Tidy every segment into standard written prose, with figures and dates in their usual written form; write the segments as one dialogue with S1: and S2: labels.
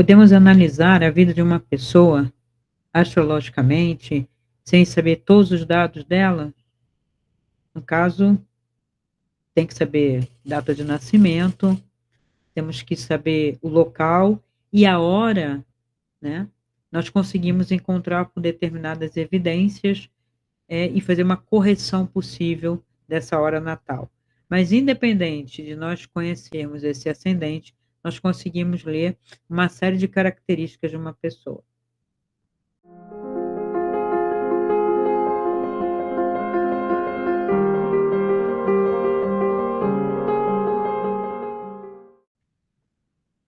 S1: Podemos analisar a vida de uma pessoa astrologicamente, sem saber todos os dados dela? No caso, tem que saber data de nascimento, temos que saber o local e a hora, né? Nós conseguimos encontrar por determinadas evidências, e fazer uma correção possível dessa hora natal. Mas independente de nós conhecermos esse ascendente, nós conseguimos ler uma série de características de uma pessoa.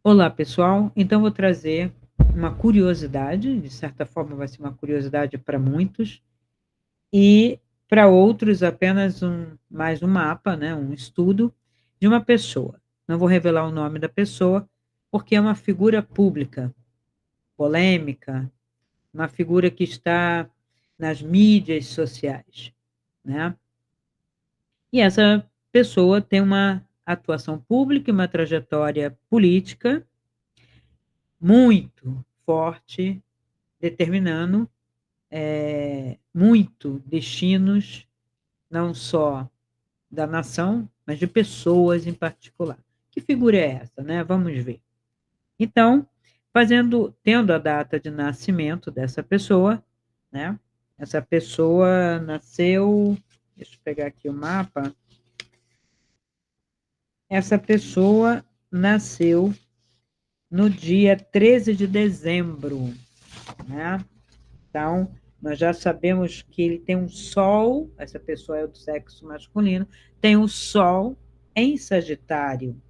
S1: Olá, pessoal. Então vou trazer uma curiosidade, de certa forma vai ser uma curiosidade para muitos, e para outros apenas mais um mapa, né, um estudo de uma pessoa. Não vou revelar o nome da pessoa, porque é uma figura pública, polêmica, uma figura que está nas mídias sociais, né? E essa pessoa tem uma atuação pública e uma trajetória política muito forte, determinando, muito destinos, não só da nação, mas de pessoas em particular. Que figura é essa, né? Vamos ver. Então, tendo a data de nascimento dessa pessoa, né? Essa pessoa nasceu, deixa eu pegar aqui o mapa. Essa pessoa nasceu no dia 13 de dezembro, né? Então, nós já sabemos que ele tem um sol, essa pessoa é do sexo masculino, tem um sol em Sagitário,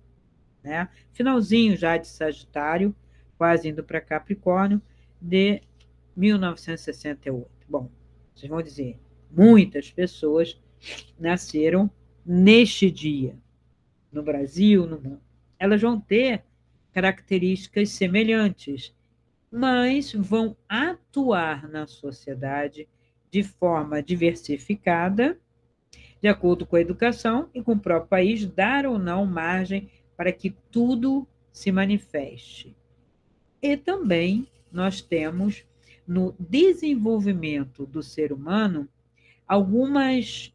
S1: né? Finalzinho já de Sagitário, quase indo para Capricórnio, de 1968. Bom, vocês vão dizer, muitas pessoas nasceram neste dia, no Brasil, no mundo. Elas vão ter características semelhantes, mas vão atuar na sociedade de forma diversificada, de acordo com a educação e com o próprio país, dar ou não margem para que tudo se manifeste. E também nós temos, no desenvolvimento do ser humano, algumas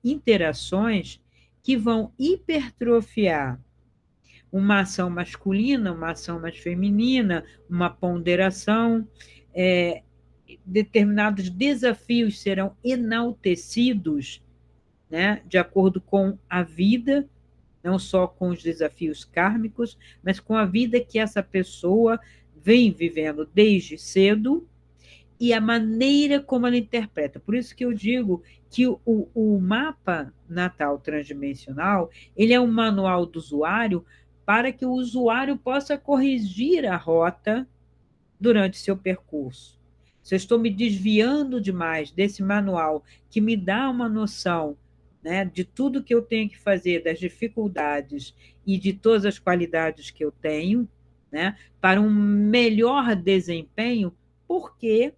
S1: interações que vão hipertrofiar uma ação masculina, uma ação mais feminina, uma ponderação, determinados desafios serão enaltecidos, né, de acordo com a vida, não só com os desafios kármicos, mas com a vida que essa pessoa vem vivendo desde cedo e a maneira como ela interpreta. Por isso que eu digo que o mapa natal transdimensional, ele é um manual do usuário para que o usuário possa corrigir a rota durante seu percurso. Se eu estou me desviando demais desse manual, que me dá uma noção, né, de tudo que eu tenho que fazer, das dificuldades e de todas as qualidades que eu tenho, né, para um melhor desempenho, por que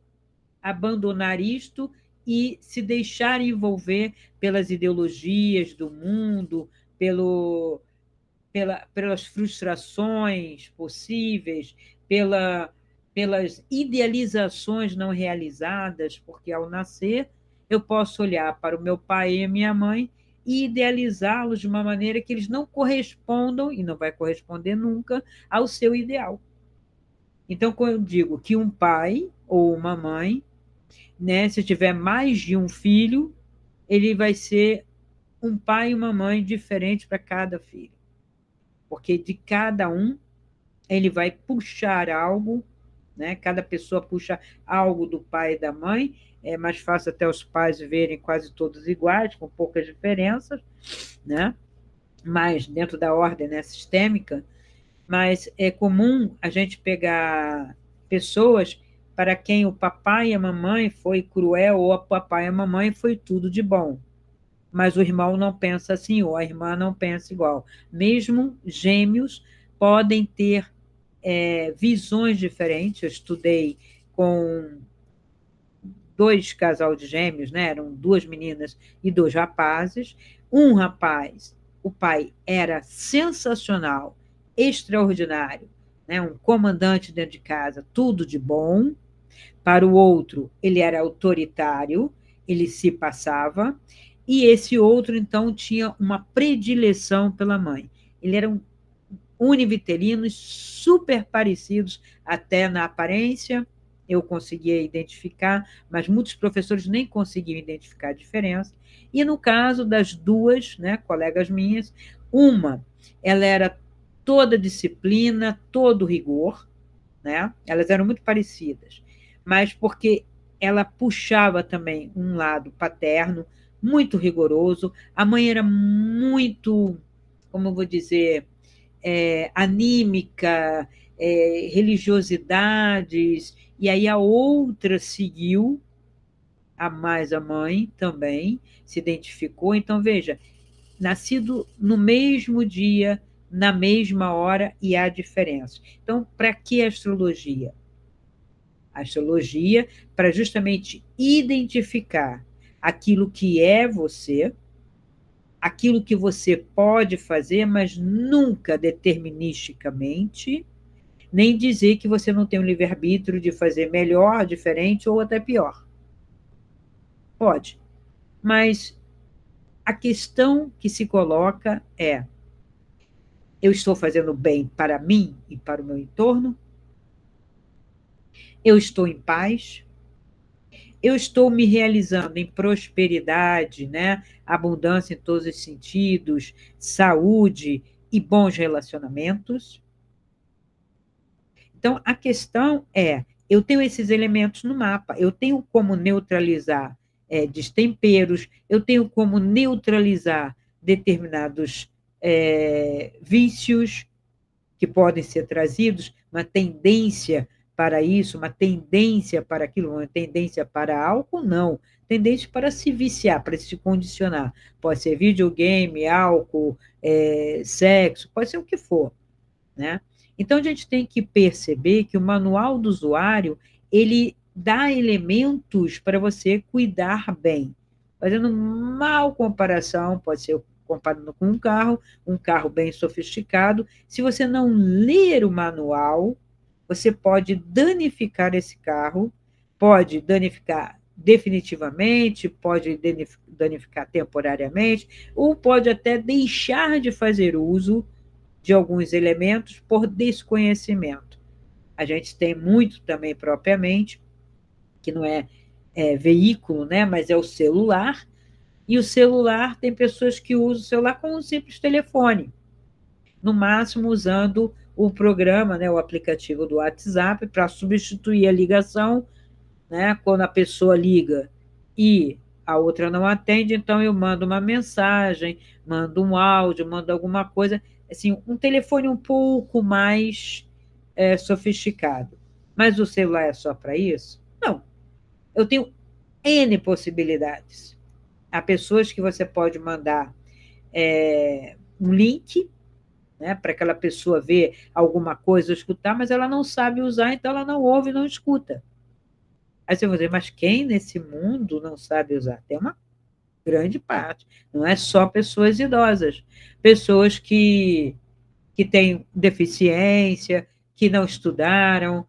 S1: abandonar isto e se deixar envolver pelas ideologias do mundo, pelas frustrações possíveis, pelas idealizações não realizadas, porque ao nascer eu posso olhar para o meu pai e a minha mãe e idealizá-los de uma maneira que eles não correspondam, e não vai corresponder nunca, ao seu ideal. Então, quando eu digo que um pai ou uma mãe, né, se tiver mais de um filho, ele vai ser um pai e uma mãe diferentes para cada filho, porque de cada um ele vai puxar algo, né? Cada pessoa puxa algo do pai e da mãe, é mais fácil até os pais verem quase todos iguais, com poucas diferenças, né? Mas dentro da ordem, né, sistêmica, mas é comum a gente pegar pessoas para quem o papai e a mamãe foi cruel ou o papai e a mamãe foi tudo de bom. Mas o irmão não pensa assim, ou a irmã não pensa igual. Mesmo gêmeos podem ter visões diferentes. Eu estudei com dois casal de gêmeos, né? Eram duas meninas e dois rapazes. Um rapaz, o pai era sensacional, extraordinário, né, um comandante dentro de casa, tudo de bom. Para o outro, ele era autoritário, ele se passava, e esse outro, então, tinha uma predileção pela mãe. Ele era um univitelinos super parecidos, até na aparência, eu conseguia identificar, mas muitos professores nem conseguiam identificar a diferença. E no caso das duas, né, colegas minhas, uma, ela era toda disciplina, todo rigor, né? Elas eram muito parecidas, mas porque ela puxava também um lado paterno, muito rigoroso, a mãe era muito, como eu vou dizer, anímica, religiosidades, e aí a outra seguiu, a mais a mãe também se identificou. Então, veja, nascido no mesmo dia, na mesma hora, e há diferença. Então, para que a astrologia? A astrologia para justamente identificar aquilo que é você, aquilo que você pode fazer, mas nunca deterministicamente, nem dizer que você não tem o livre-arbítrio de fazer melhor, diferente ou até pior. Pode. Mas a questão que se coloca é: eu estou fazendo bem para mim e para o meu entorno? Eu estou em paz? Eu estou me realizando em prosperidade, né? Abundância em todos os sentidos, saúde e bons relacionamentos? Então, a questão é: eu tenho esses elementos no mapa, eu tenho como neutralizar destemperos, eu tenho como neutralizar determinados vícios que podem ser trazidos, uma tendência para isso, uma tendência para aquilo, uma tendência para álcool, não. Tendência para se viciar, para se condicionar. Pode ser videogame, álcool, sexo, pode ser o que for, né? Então, a gente tem que perceber que o manual do usuário, ele dá elementos para você cuidar bem. Fazendo mal comparação, pode ser comparando com um carro bem sofisticado. Se você não ler o manual, você pode danificar esse carro, pode danificar definitivamente, pode danificar temporariamente, ou pode até deixar de fazer uso de alguns elementos por desconhecimento. A gente tem muito também propriamente, que não é veículo, né, mas é o celular, e o celular tem pessoas que usam o celular como um simples telefone, no máximo usando o programa, né, o aplicativo do WhatsApp para substituir a ligação, né, quando a pessoa liga e a outra não atende, então eu mando uma mensagem, mando um áudio, mando alguma coisa, assim, um telefone um pouco mais sofisticado. Mas o celular é só para isso? Não. Eu tenho N possibilidades. Há pessoas que você pode mandar um link, né, para aquela pessoa ver alguma coisa, escutar, mas ela não sabe usar, então ela não ouve, não escuta. Aí você vai dizer, mas quem nesse mundo não sabe usar? Tem uma grande parte. Não é só pessoas idosas. Pessoas que têm deficiência, que não estudaram,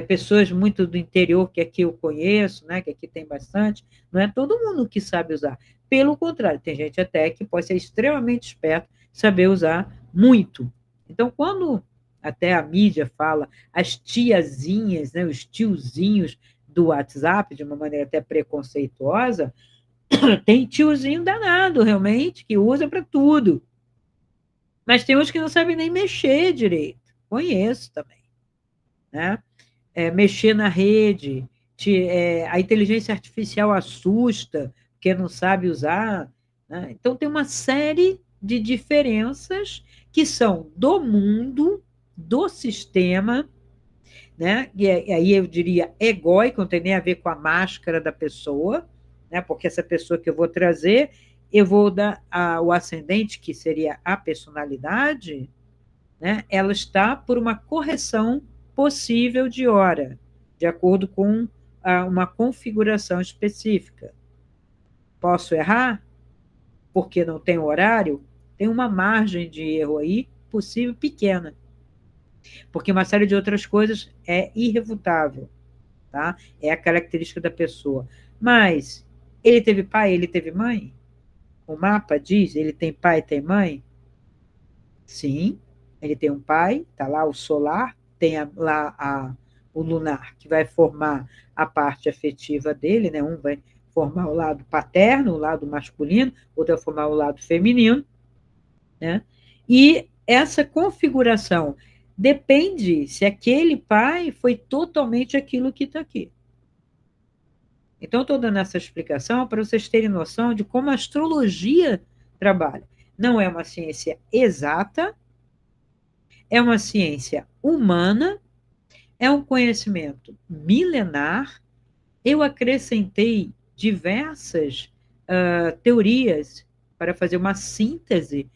S1: pessoas muito do interior, que aqui eu conheço, né, que aqui tem bastante. Não é todo mundo que sabe usar. Pelo contrário, tem gente até que pode ser extremamente esperto, saber usar muito. Então, quando até a mídia fala as tiazinhas, né, os tiozinhos do WhatsApp, de uma maneira até preconceituosa, tem tiozinho danado, realmente, que usa para tudo. Mas tem uns que não sabem nem mexer direito. Conheço também, né? Mexer na rede, a inteligência artificial assusta, porque não sabe usar, né? Então, tem uma série de diferenças que são do mundo, do sistema, né? E aí eu diria egóico, não tem nem a ver com a máscara da pessoa, né? Porque essa pessoa que eu vou trazer, eu vou dar o ascendente, que seria a personalidade, né? Ela está por uma correção possível de hora, de acordo com uma configuração específica. Posso errar? Porque não tem horário? Tem uma margem de erro aí, possível pequena. Porque uma série de outras coisas é irrefutável, tá? É a característica da pessoa. Mas ele teve pai, ele teve mãe? O mapa diz, ele tem pai, tem mãe? Sim, ele tem um pai, tá lá o solar, tem o lunar, que vai formar a parte afetiva dele, né? Um vai formar o lado paterno, o lado masculino, outro vai formar o lado feminino, né? E essa configuração depende se aquele pai foi totalmente aquilo que está aqui. Então, estou dando essa explicação para vocês terem noção de como a astrologia trabalha. Não é uma ciência exata, é uma ciência humana, é um conhecimento milenar. Eu acrescentei diversas teorias para fazer uma síntese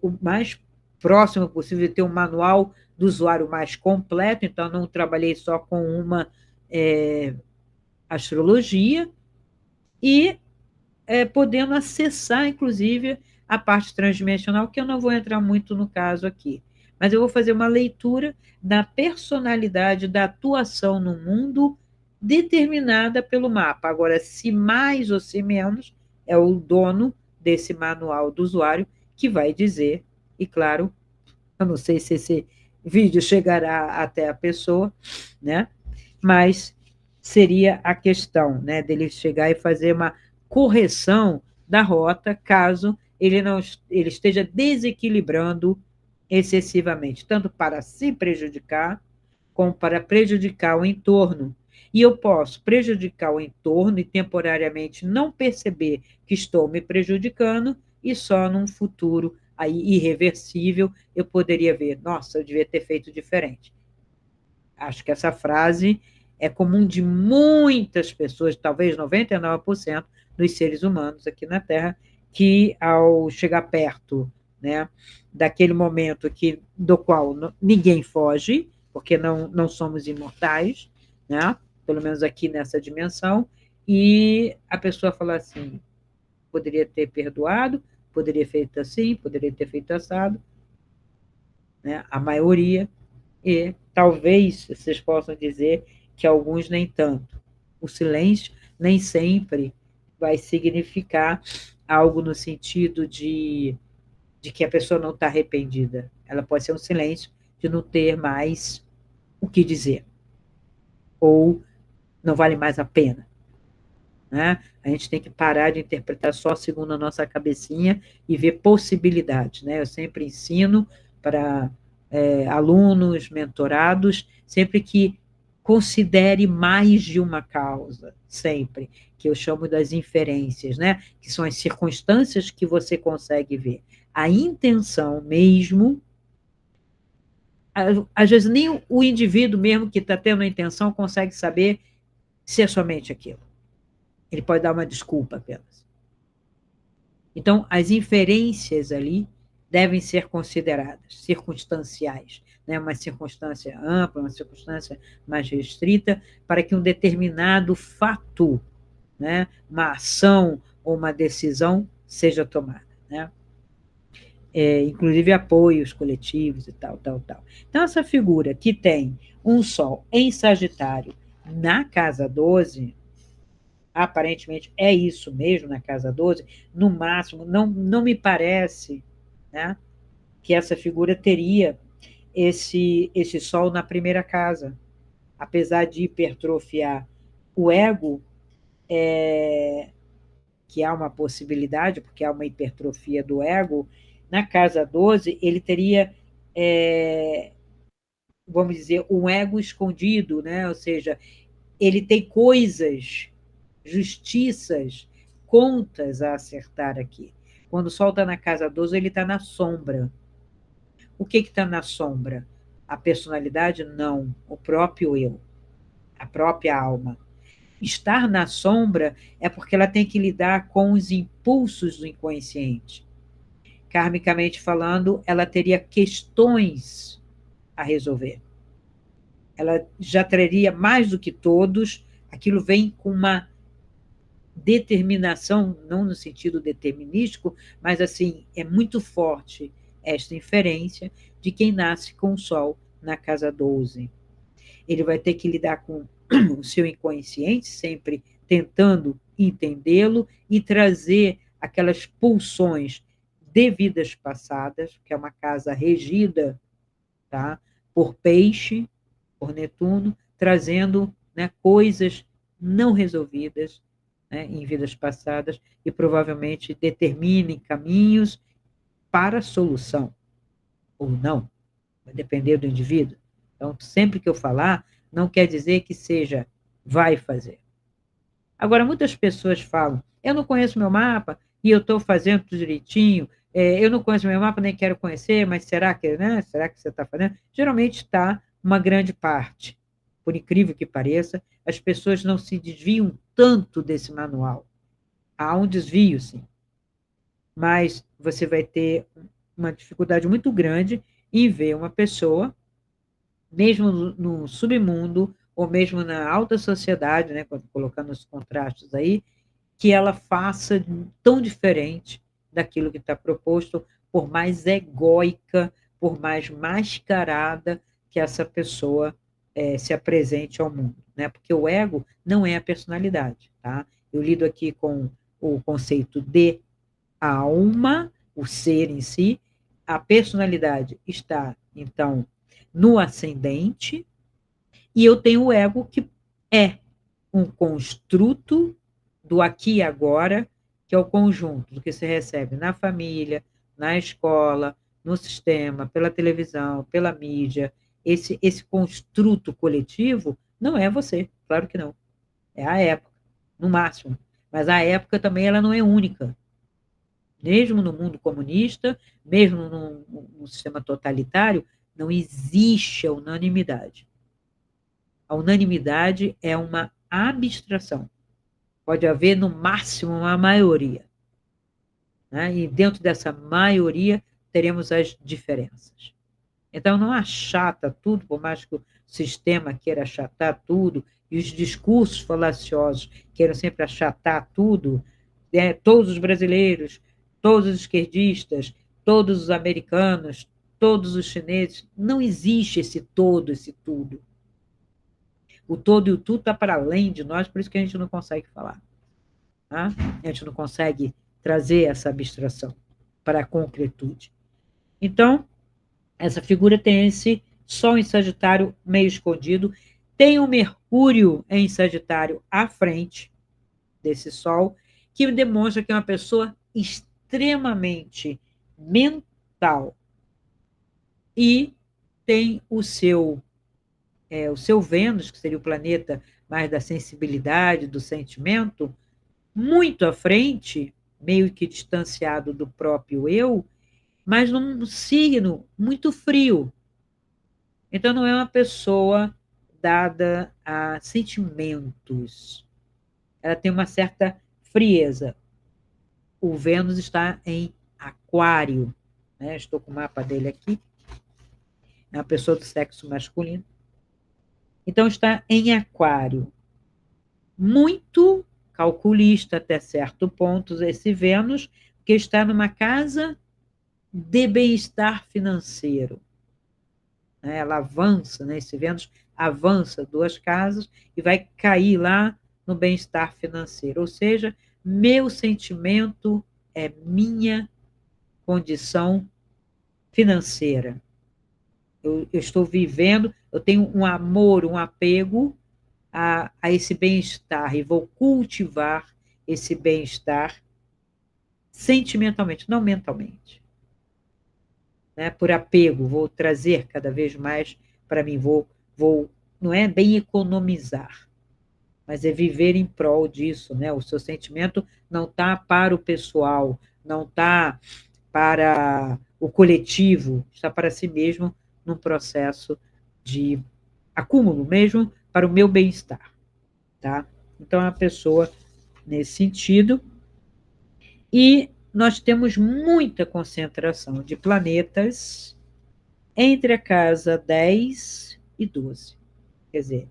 S1: o mais próximo possível de ter um manual do usuário mais completo, então não trabalhei só com uma astrologia, e podendo acessar, inclusive, a parte transdimensional, que eu não vou entrar muito no caso aqui. Mas eu vou fazer uma leitura da personalidade, da atuação no mundo determinada pelo mapa. Agora, se mais ou se menos, é o dono desse manual do usuário que vai dizer, e claro, eu não sei se esse vídeo chegará até a pessoa, né? Mas seria a questão, né, dele chegar e fazer uma correção da rota, caso ele não ele esteja desequilibrando excessivamente, tanto para se prejudicar, como para prejudicar o entorno. E eu posso prejudicar o entorno e temporariamente não perceber que estou me prejudicando, e só num futuro aí irreversível eu poderia ver, nossa, eu devia ter feito diferente. Acho que essa frase é comum de muitas pessoas, talvez 99% dos seres humanos aqui na Terra, que ao chegar perto, né, daquele momento do qual ninguém foge, porque não somos imortais, né, pelo menos aqui nessa dimensão, e a pessoa fala assim, poderia ter perdoado, poderia ter feito assim, poderia ter feito assado, né, a maioria, e talvez vocês possam dizer que alguns nem tanto. O silêncio nem sempre vai significar algo no sentido de que a pessoa não está arrependida. Ela pode ser um silêncio de não ter mais o que dizer, ou não vale mais a pena. Né? A gente tem que parar de interpretar só segundo a nossa cabecinha e ver possibilidades. Né? Eu sempre ensino para alunos, mentorados, sempre que considere mais de uma causa, sempre, que eu chamo das inferências, né? Que são as circunstâncias que você consegue ver. A intenção mesmo, às vezes nem o indivíduo mesmo que está tendo a intenção consegue saber se é somente aquilo. Ele pode dar uma desculpa apenas. Então, as inferências ali devem ser consideradas circunstanciais, né? Uma circunstância ampla, uma circunstância mais restrita, para que um determinado fato, né, uma ação ou uma decisão seja tomada. Né? Inclusive apoios coletivos e tal, tal, tal. Então, essa figura que tem um Sol em Sagitário na casa 12, aparentemente é isso mesmo na casa 12, no máximo, não me parece, né, que essa figura teria esse Sol na primeira casa, apesar de hipertrofiar o ego, que há uma possibilidade, porque há uma hipertrofia do ego, na casa 12 ele teria, vamos dizer, um ego escondido, né? Ou seja, ele tem coisas, justiças, contas a acertar aqui. Quando o Sol está na casa 12, ele está na sombra. O que está na sombra? A personalidade? Não. O próprio eu, a própria alma. Estar na sombra é porque ela tem que lidar com os impulsos do inconsciente. Karmicamente falando, ela teria questões a resolver. Ela já traria mais do que todos, aquilo vem com uma determinação, não no sentido determinístico, mas assim, é muito forte esta inferência de quem nasce com o Sol na casa 12. Ele vai ter que lidar com o seu inconsciente, sempre tentando entendê-lo e trazer aquelas pulsões de vidas passadas, que é uma casa regida, tá, por Peixe, por Netuno, trazendo, né, coisas não resolvidas, né, em vidas passadas e provavelmente determinem caminhos para a solução, ou não, vai depender do indivíduo. Então, sempre que eu falar, não quer dizer que seja vai fazer. Agora, muitas pessoas falam, eu não conheço meu mapa e eu estou fazendo tudo direitinho, eu não conheço meu mapa, nem quero conhecer, mas será que, né? Será que você está fazendo? Geralmente está uma grande parte. Por incrível que pareça, as pessoas não se desviam tanto desse manual. Há um desvio, sim, mas você vai ter uma dificuldade muito grande em ver uma pessoa, mesmo no submundo, ou mesmo na alta sociedade, né, colocando os contrastes aí, que ela faça tão diferente daquilo que está proposto, por mais egóica, por mais mascarada que essa pessoa se apresente ao mundo, né? Porque o ego não é a personalidade, tá? Eu lido aqui com o conceito de alma, o ser em si, a personalidade está, então, no ascendente, e eu tenho o ego que é um construto do aqui e agora, que é o conjunto do que se recebe na família, na escola, no sistema, pela televisão, pela mídia. Esse construto coletivo não é você, claro que não. É a época, no máximo. Mas a época também ela não é única. Mesmo no mundo comunista, mesmo num sistema totalitário, não existe a unanimidade. A unanimidade é uma abstração. Pode haver, no máximo, uma maioria, né? E dentro dessa maioria teremos as diferenças. Então, não achata tudo, por mais que o sistema queira achatar tudo, e os discursos falaciosos queiram sempre achatar tudo, né? Todos os brasileiros, todos os esquerdistas, todos os americanos, todos os chineses, não existe esse todo, esse tudo. O todo e o tudo está para além de nós, por isso que a gente não consegue falar. Tá? A gente não consegue trazer essa abstração para a concretude. Então, essa figura tem esse Sol em Sagitário meio escondido, tem o Mercúrio em Sagitário à frente desse Sol, que demonstra que é uma pessoa extremamente mental e tem o seu Vênus, que seria o planeta mais da sensibilidade, do sentimento, muito à frente, meio que distanciado do próprio eu, mas num signo muito frio. Então, não é uma pessoa dada a sentimentos. Ela tem uma certa frieza. O Vênus está em Aquário, né? Estou com o mapa dele aqui. É uma pessoa do sexo masculino. Então, está em Aquário. Muito calculista até certo ponto esse Vênus, que está numa casa de bem-estar financeiro. Ela avança, né? Esse Vênus avança 2 casas e vai cair lá no bem-estar financeiro. Ou seja, meu sentimento é minha condição financeira. Eu estou vivendo, eu tenho um amor, um apego a esse bem-estar e vou cultivar esse bem-estar sentimentalmente, não mentalmente. Né? Por apego, vou trazer cada vez mais para mim, não é bem economizar, mas é viver em prol disso, né? O seu sentimento não está para o pessoal, não está para o coletivo, está para si mesmo num processo de acúmulo mesmo para o meu bem-estar, tá? Então, é uma pessoa nesse sentido. E nós temos muita concentração de planetas entre a casa 10 e 12. Quer dizer,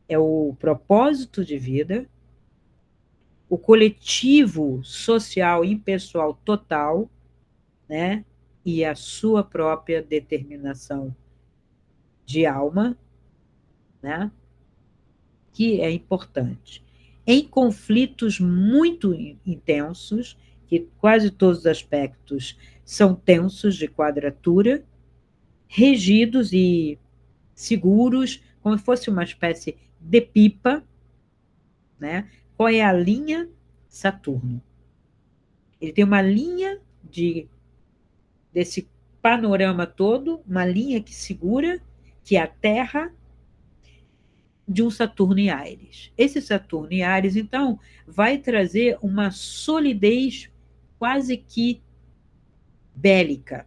S1: é o propósito de vida, o coletivo social e impessoal total, né? E a sua própria determinação de alma, né? Que é importante. Em conflitos muito intensos, que quase todos os aspectos são tensos de quadratura, regidos e seguros, como se fosse uma espécie de pipa, né? Qual é a linha? Saturno. Ele tem uma linha desse panorama todo, uma linha que segura, que é a Terra, de um Saturno em Áries. Esse Saturno em Áries, então, vai trazer uma solidez quase que bélica.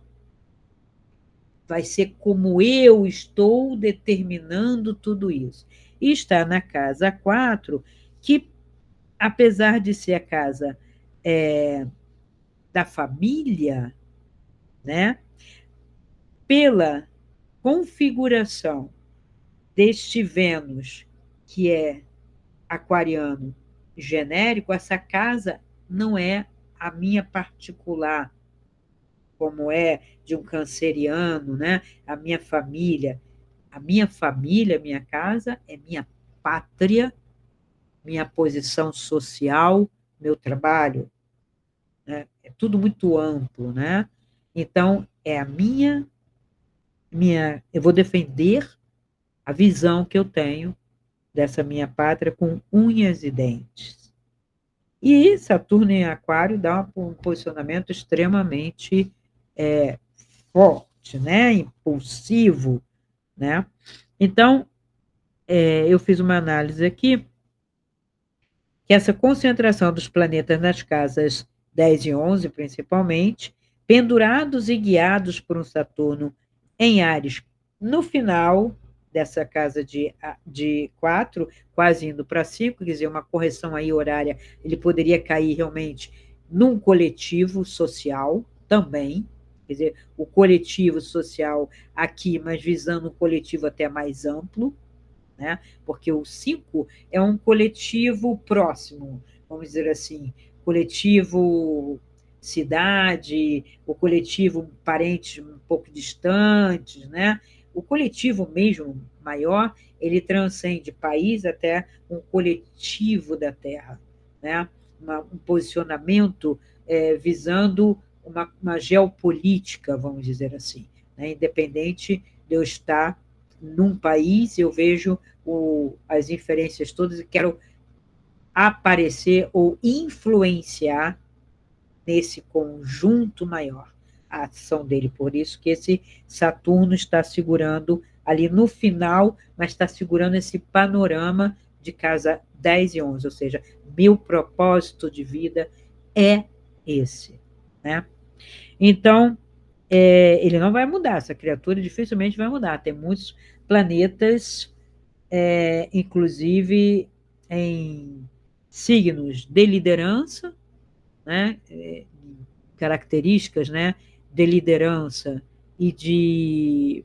S1: Vai ser como eu estou determinando tudo isso. E está na casa 4, que, apesar de ser a casa da família, né, pela configuração deste Vênus, que é aquariano genérico, essa casa não é a minha particular, como é de um canceriano, né? A minha família, minha casa é minha pátria, minha posição social, meu trabalho, né? É tudo muito amplo, né? Então é a eu vou defender a visão que eu tenho dessa minha pátria com unhas e dentes. E Saturno em Aquário dá um posicionamento extremamente forte, né? Impulsivo, né? Então, eu fiz uma análise aqui que essa concentração dos planetas nas casas 10 e 11, principalmente, pendurados e guiados por um Saturno em Áries, no final dessa casa de 4, quase indo para 5, quer dizer, uma correção aí horária, ele poderia cair realmente num coletivo social também, quer dizer, o coletivo social aqui, mas visando um coletivo até mais amplo, né? Porque o 5 é um coletivo próximo, vamos dizer assim, coletivo cidade, o coletivo parentes um pouco distantes, né? O coletivo mesmo maior, ele transcende país até um coletivo da Terra, né? Um posicionamento visando uma geopolítica, vamos dizer assim, né? Independente de eu estar num país, eu vejo as inferências todas e quero aparecer ou influenciar nesse conjunto maior a ação dele. Por isso que esse Saturno está segurando ali no final, mas está segurando esse panorama de casa 10 e 11, ou seja, meu propósito de vida é esse, né? Então, ele não vai mudar, essa criatura dificilmente vai mudar. Tem muitos planetas inclusive em signos de liderança, né, características, né, de liderança e de,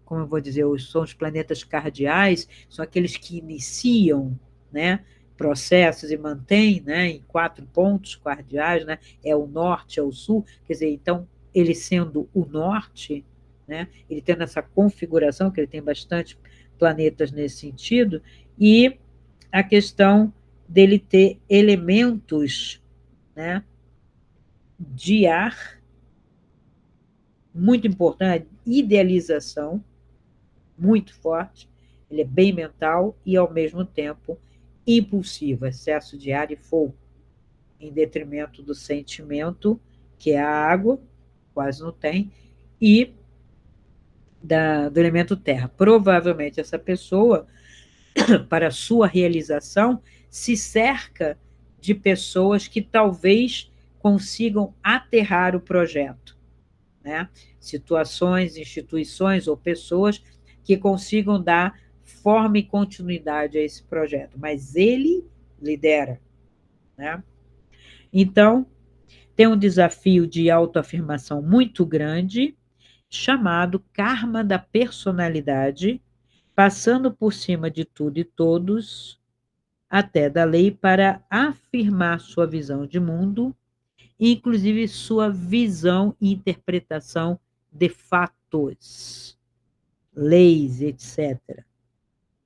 S1: como eu vou dizer, são os planetas cardeais, são aqueles que iniciam, né, processos e mantêm, né, em 4 pontos cardeais, né, é o norte, é o sul, quer dizer, então, ele sendo o norte, né, ele tendo essa configuração, que ele tem bastante planetas nesse sentido, e a questão dele ter elementos, né, de ar, muito importante, idealização, muito forte, ele é bem mental e, ao mesmo tempo, impulsivo, excesso de ar e fogo, em detrimento do sentimento, que é a água, quase não tem, e do elemento terra. Provavelmente essa pessoa, para sua realização, se cerca de pessoas que talvez consigam aterrar o projeto, né? Situações, instituições ou pessoas que consigam dar forma e continuidade a esse projeto, mas ele lidera, né? Então, tem um desafio de autoafirmação muito grande, chamado karma da personalidade, passando por cima de tudo e todos, até da lei, para afirmar sua visão de mundo, inclusive sua visão e interpretação de fatos. leis, etc.,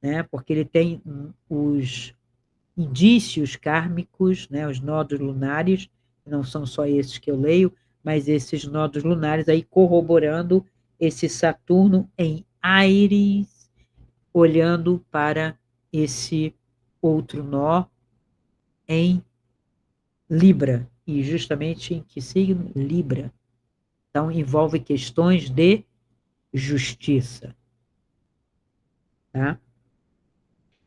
S1: né? Porque ele tem os indícios kármicos, né? Os nodos lunares, não são só esses que eu leio, mas esses nodos lunares aí corroborando esse Saturno em Áries, olhando para esse outro nó em Libra, e justamente em que signo? Libra. Então, envolve questões de justiça. Tá?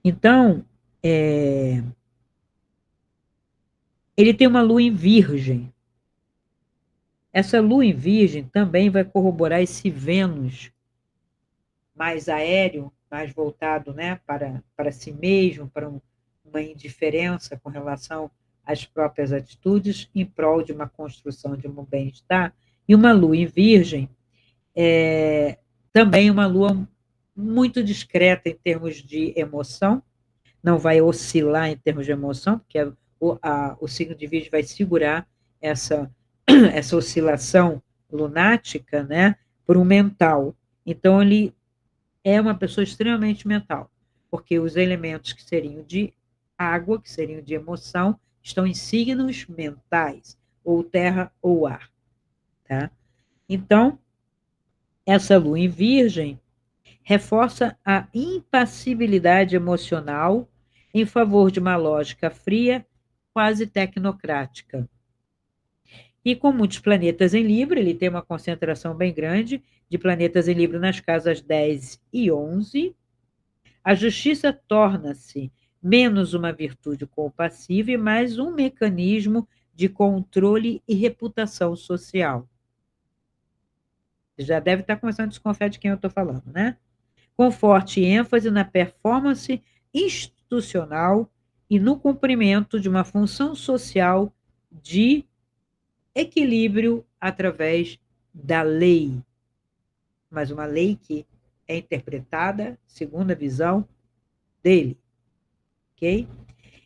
S1: Então, ele tem uma lua em Virgem. Essa lua em Virgem também vai corroborar esse Vênus mais aéreo, mais voltado, né, para si mesmo, para uma indiferença com relação às próprias atitudes, em prol de uma construção de um bem-estar. E uma lua em Virgem é também uma lua muito discreta em termos de emoção, não vai oscilar em termos de emoção, porque o signo de Virgem vai segurar essa, essa oscilação lunática, né, por um mental. Então, ele é uma pessoa extremamente mental, porque os elementos que seriam de água, que seriam de emoção, estão em signos mentais, ou terra ou ar. Tá? Então, essa lua em Virgem reforça a impassibilidade emocional em favor de uma lógica fria, quase tecnocrática. E com muitos planetas em Libra, ele tem uma concentração bem grande de planetas em Libra nas casas 10 e 11. A justiça torna-se menos uma virtude compassiva e mais um mecanismo de controle e reputação social. Você já deve estar começando a desconfiar de quem eu estou falando, né? Com forte ênfase na performance institucional e no cumprimento de uma função social de equilíbrio através da lei, mas uma lei que é interpretada segundo a visão dele, ok?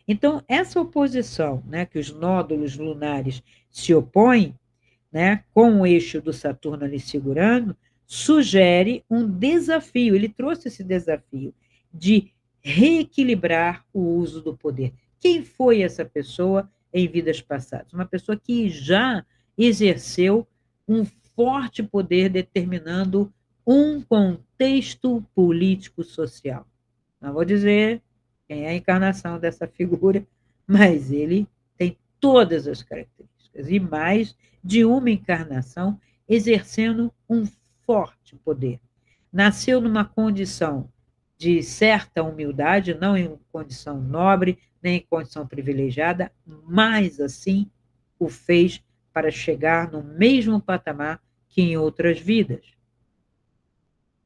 S1: Então, essa oposição, né, que os nódulos lunares se opõem, né, com o eixo do Saturno ali segurando, sugere um desafio. Ele trouxe esse desafio de reequilibrar o uso do poder. Quem foi essa pessoa em vidas passadas? Uma pessoa que já exerceu um forte poder determinando um contexto político-social. Não vou dizer quem é a encarnação dessa figura, mas ele tem todas as características e mais de uma encarnação exercendo um forte poder. Nasceu numa condição de certa humildade, não em condição nobre, nem em condição privilegiada, mas assim o fez para chegar no mesmo patamar que em outras vidas,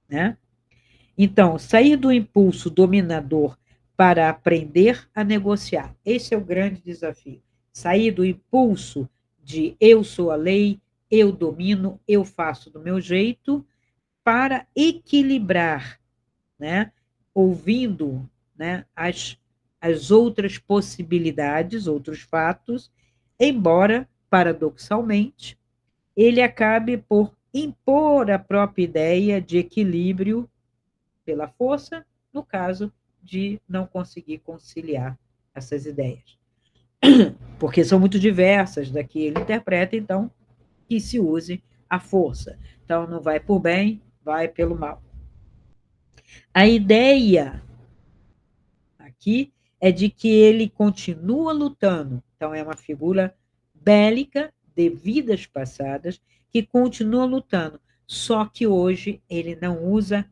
S1: né? Então, sair do impulso dominador para aprender a negociar. Esse é o grande desafio. Sair do impulso de eu sou a lei, eu domino, eu faço do meu jeito, para equilibrar, né? Ouvindo, né, as outras possibilidades, outros fatos, embora, paradoxalmente, ele acabe por impor a própria ideia de equilíbrio pela força, no caso de não conseguir conciliar essas ideias. Porque são muito diversas da que ele interpreta, então, que se use a força. Então, não vai por bem, vai pelo mal. A ideia aqui é de que ele continua lutando. Então, é uma figura bélica de vidas passadas que continua lutando. Só que hoje ele não usa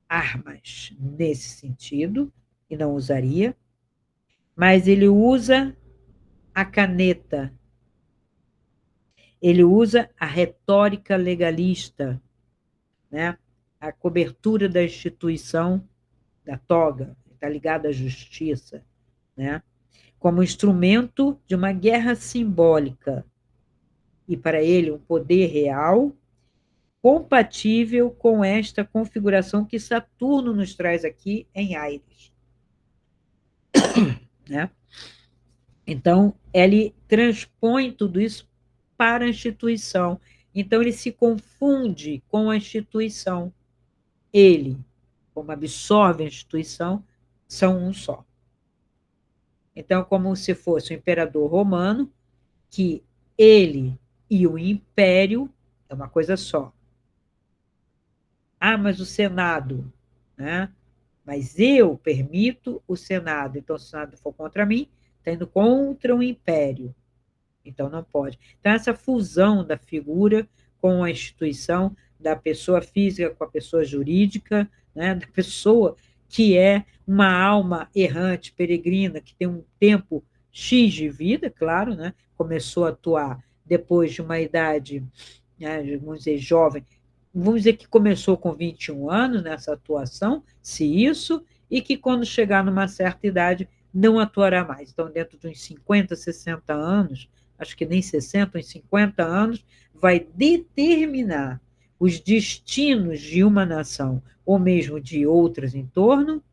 S1: armas nesse sentido, e não usaria, mas ele usa a caneta, ele usa a retórica legalista, né? A cobertura da instituição da toga, está ligada à justiça, né? Como instrumento de uma guerra simbólica, e para ele um poder real, compatível com esta configuração que Saturno nos traz aqui em Áries, né? Então, ele transpõe tudo isso para a instituição. Então, ele se confunde com a instituição. ele, como absorve a instituição, são um só. Então, como se fosse o imperador romano, que ele e o império é uma coisa só. Ah, mas o Senado, né? Mas eu permito o Senado. Então, se o Senado for contra mim, está indo contra o império. Então, não pode. Então, essa fusão da figura com a instituição, da pessoa física com a pessoa jurídica, né? Da pessoa que é uma alma errante, peregrina, que tem um tempo X de vida, claro, né? Começou a atuar depois de uma idade, né, vamos dizer, jovem, vamos dizer que começou com 21 anos nessa atuação, se isso, e que quando chegar numa certa idade não atuará mais. Então, dentro de uns 50, 60 anos, acho que nem 60, uns 50 anos, vai determinar os destinos de uma nação, ou mesmo de outras em torno,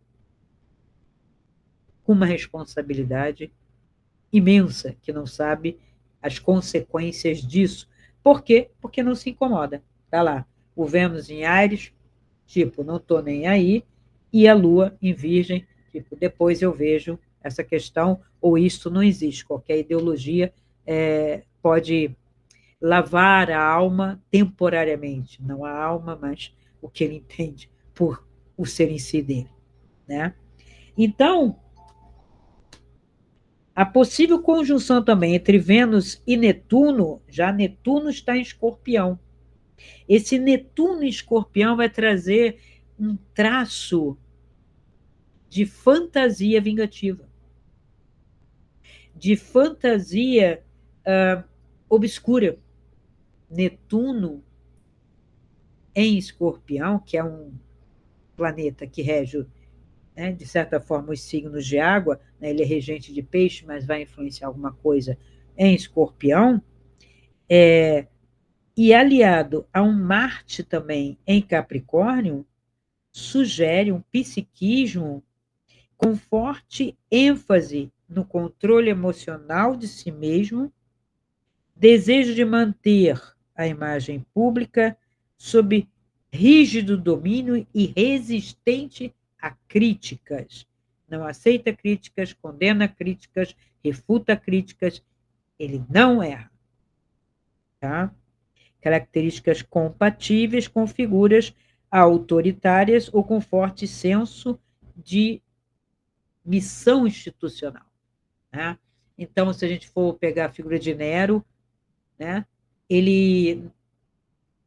S1: com uma responsabilidade imensa, que não sabe as consequências disso. Por quê? Porque não se incomoda. Está lá, o Vênus em Áries, tipo, não estou nem aí, e a Lua em Virgem, tipo, depois eu vejo essa questão, ou isto não existe. Qualquer ideologia pode lavar a alma temporariamente, não a alma, mas o que ele entende por o ser em si dele, né? Então, a possível conjunção também entre Vênus e Netuno, já Netuno está em Escorpião. Esse Netuno em Escorpião vai trazer um traço de fantasia vingativa, de fantasia obscura. Netuno em Escorpião, que é um planeta que rege, né, de certa forma, os signos de água, né, ele é regente de peixe, mas vai influenciar alguma coisa em Escorpião, e aliado a um Marte também em Capricórnio, sugere um psiquismo com forte ênfase no controle emocional de si mesmo, desejo de manter a imagem pública sob rígido domínio e resistente a críticas. Não aceita críticas, condena críticas, refuta críticas, ele não erra. Tá? Características compatíveis com figuras autoritárias ou com forte senso de missão institucional. Né? Então, se a gente for pegar a figura de Nero, né, ele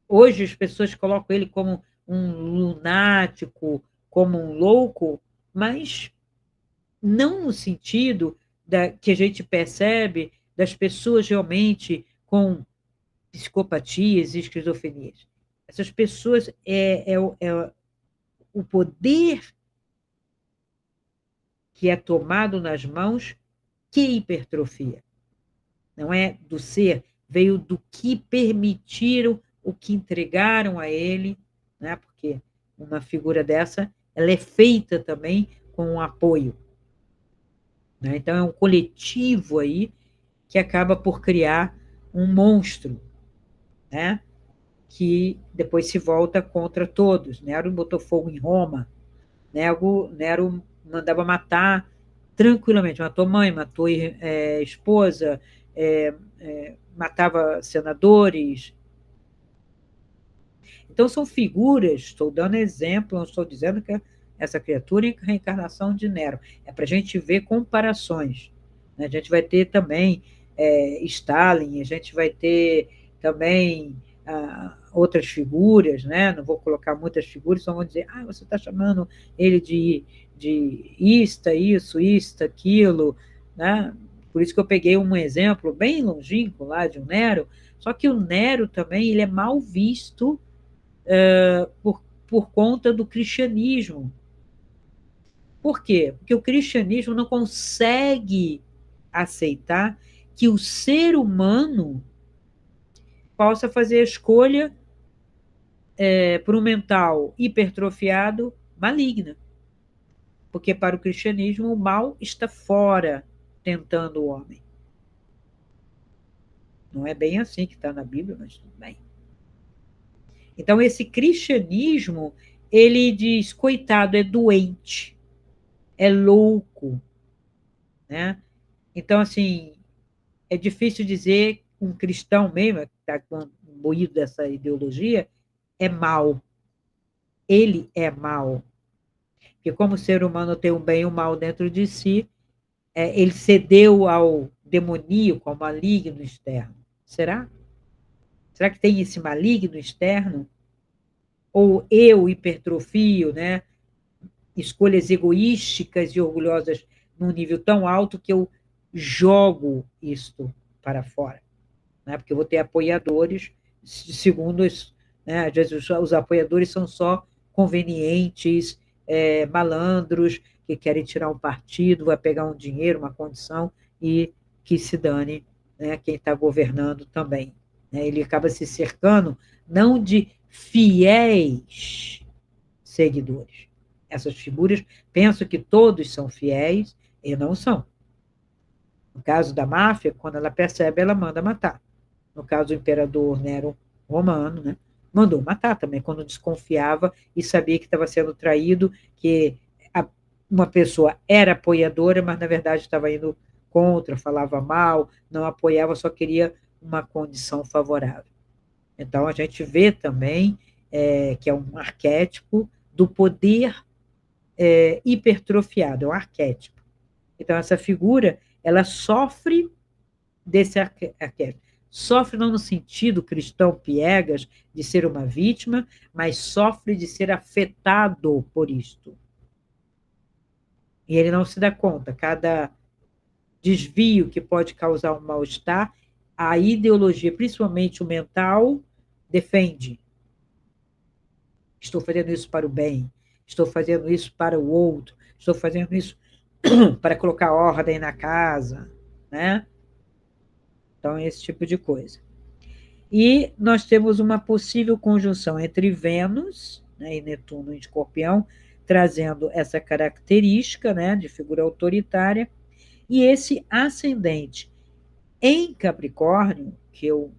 S1: hoje as pessoas colocam ele como um lunático, como um louco, mas não no sentido que a gente percebe das pessoas realmente com psicopatias e esquizofrenias. Essas pessoas é o poder que é tomado nas mãos que hipertrofia. Não é do ser, veio do que permitiram, o que entregaram a ele, né? Porque uma figura dessa, ela é feita também com um apoio. Né? Então, é um coletivo aí que acaba por criar um monstro, né? Que depois se volta contra todos. Nero botou fogo em Roma, Nero mandava matar tranquilamente, matou mãe, matou esposa, matava senadores. Então, são figuras, estou dando exemplo, não estou dizendo que essa criatura é a reencarnação de Nero. É para a gente ver comparações. Né? A gente vai ter também Stalin, a gente vai ter também outras figuras, né? Não vou colocar muitas figuras, só vou dizer, você está chamando ele de isto, aquilo, né? Por isso que eu peguei um exemplo bem longínquo lá de um Nero, só que o Nero também ele é mal visto por conta do cristianismo. Por quê? Porque o cristianismo não consegue aceitar que o ser humano possa fazer a escolha por um mental hipertrofiado maligna. Porque para o cristianismo o mal está fora tentando o homem. Não é bem assim que está na Bíblia, mas tudo bem. Então, esse cristianismo, ele diz, coitado, é doente, é louco, né? Então, assim, é difícil dizer um cristão mesmo, que está imbuído dessa ideologia, é mal. Ele é mal. Porque como o ser humano tem o bem e o mal dentro de si, ele cedeu ao demoníaco, ao maligno externo. Será? Será que tem esse maligno externo? Ou eu hipertrofio, né? Escolhas egoísticas e orgulhosas num nível tão alto que eu jogo isto para fora, né? Porque eu vou ter apoiadores, segundo os, né, às vezes os apoiadores são só convenientes, malandros, que querem tirar um partido, vai pegar um dinheiro, uma condição, e que se dane, né, quem está governando também. Né? Ele acaba se cercando não de fiéis seguidores. Essas figuras, penso que todos são fiéis e não são. No caso da máfia, quando ela percebe, ela manda matar. No caso do imperador Nero Romano, né, mandou matar também, quando desconfiava e sabia que estava sendo traído, que uma pessoa era apoiadora, mas na verdade estava indo contra, falava mal, não apoiava, só queria uma condição favorável. Então a gente vê também que é um arquétipo do poder hipertrofiado, é um arquétipo. Então essa figura, ela sofre desse arquétipo. Sofre não no sentido cristão piegas de ser uma vítima, mas sofre de ser afetado por isto. E ele não se dá conta. Cada desvio que pode causar um mal-estar, a ideologia, principalmente o mental, defende. Estou fazendo isso para o bem, estou fazendo isso para o outro, estou fazendo isso para colocar ordem na casa, né? Então, esse tipo de coisa. E nós temos uma possível conjunção entre Vênus, né, e Netuno em Escorpião, trazendo essa característica, né, de figura autoritária, e esse ascendente em Capricórnio, que eu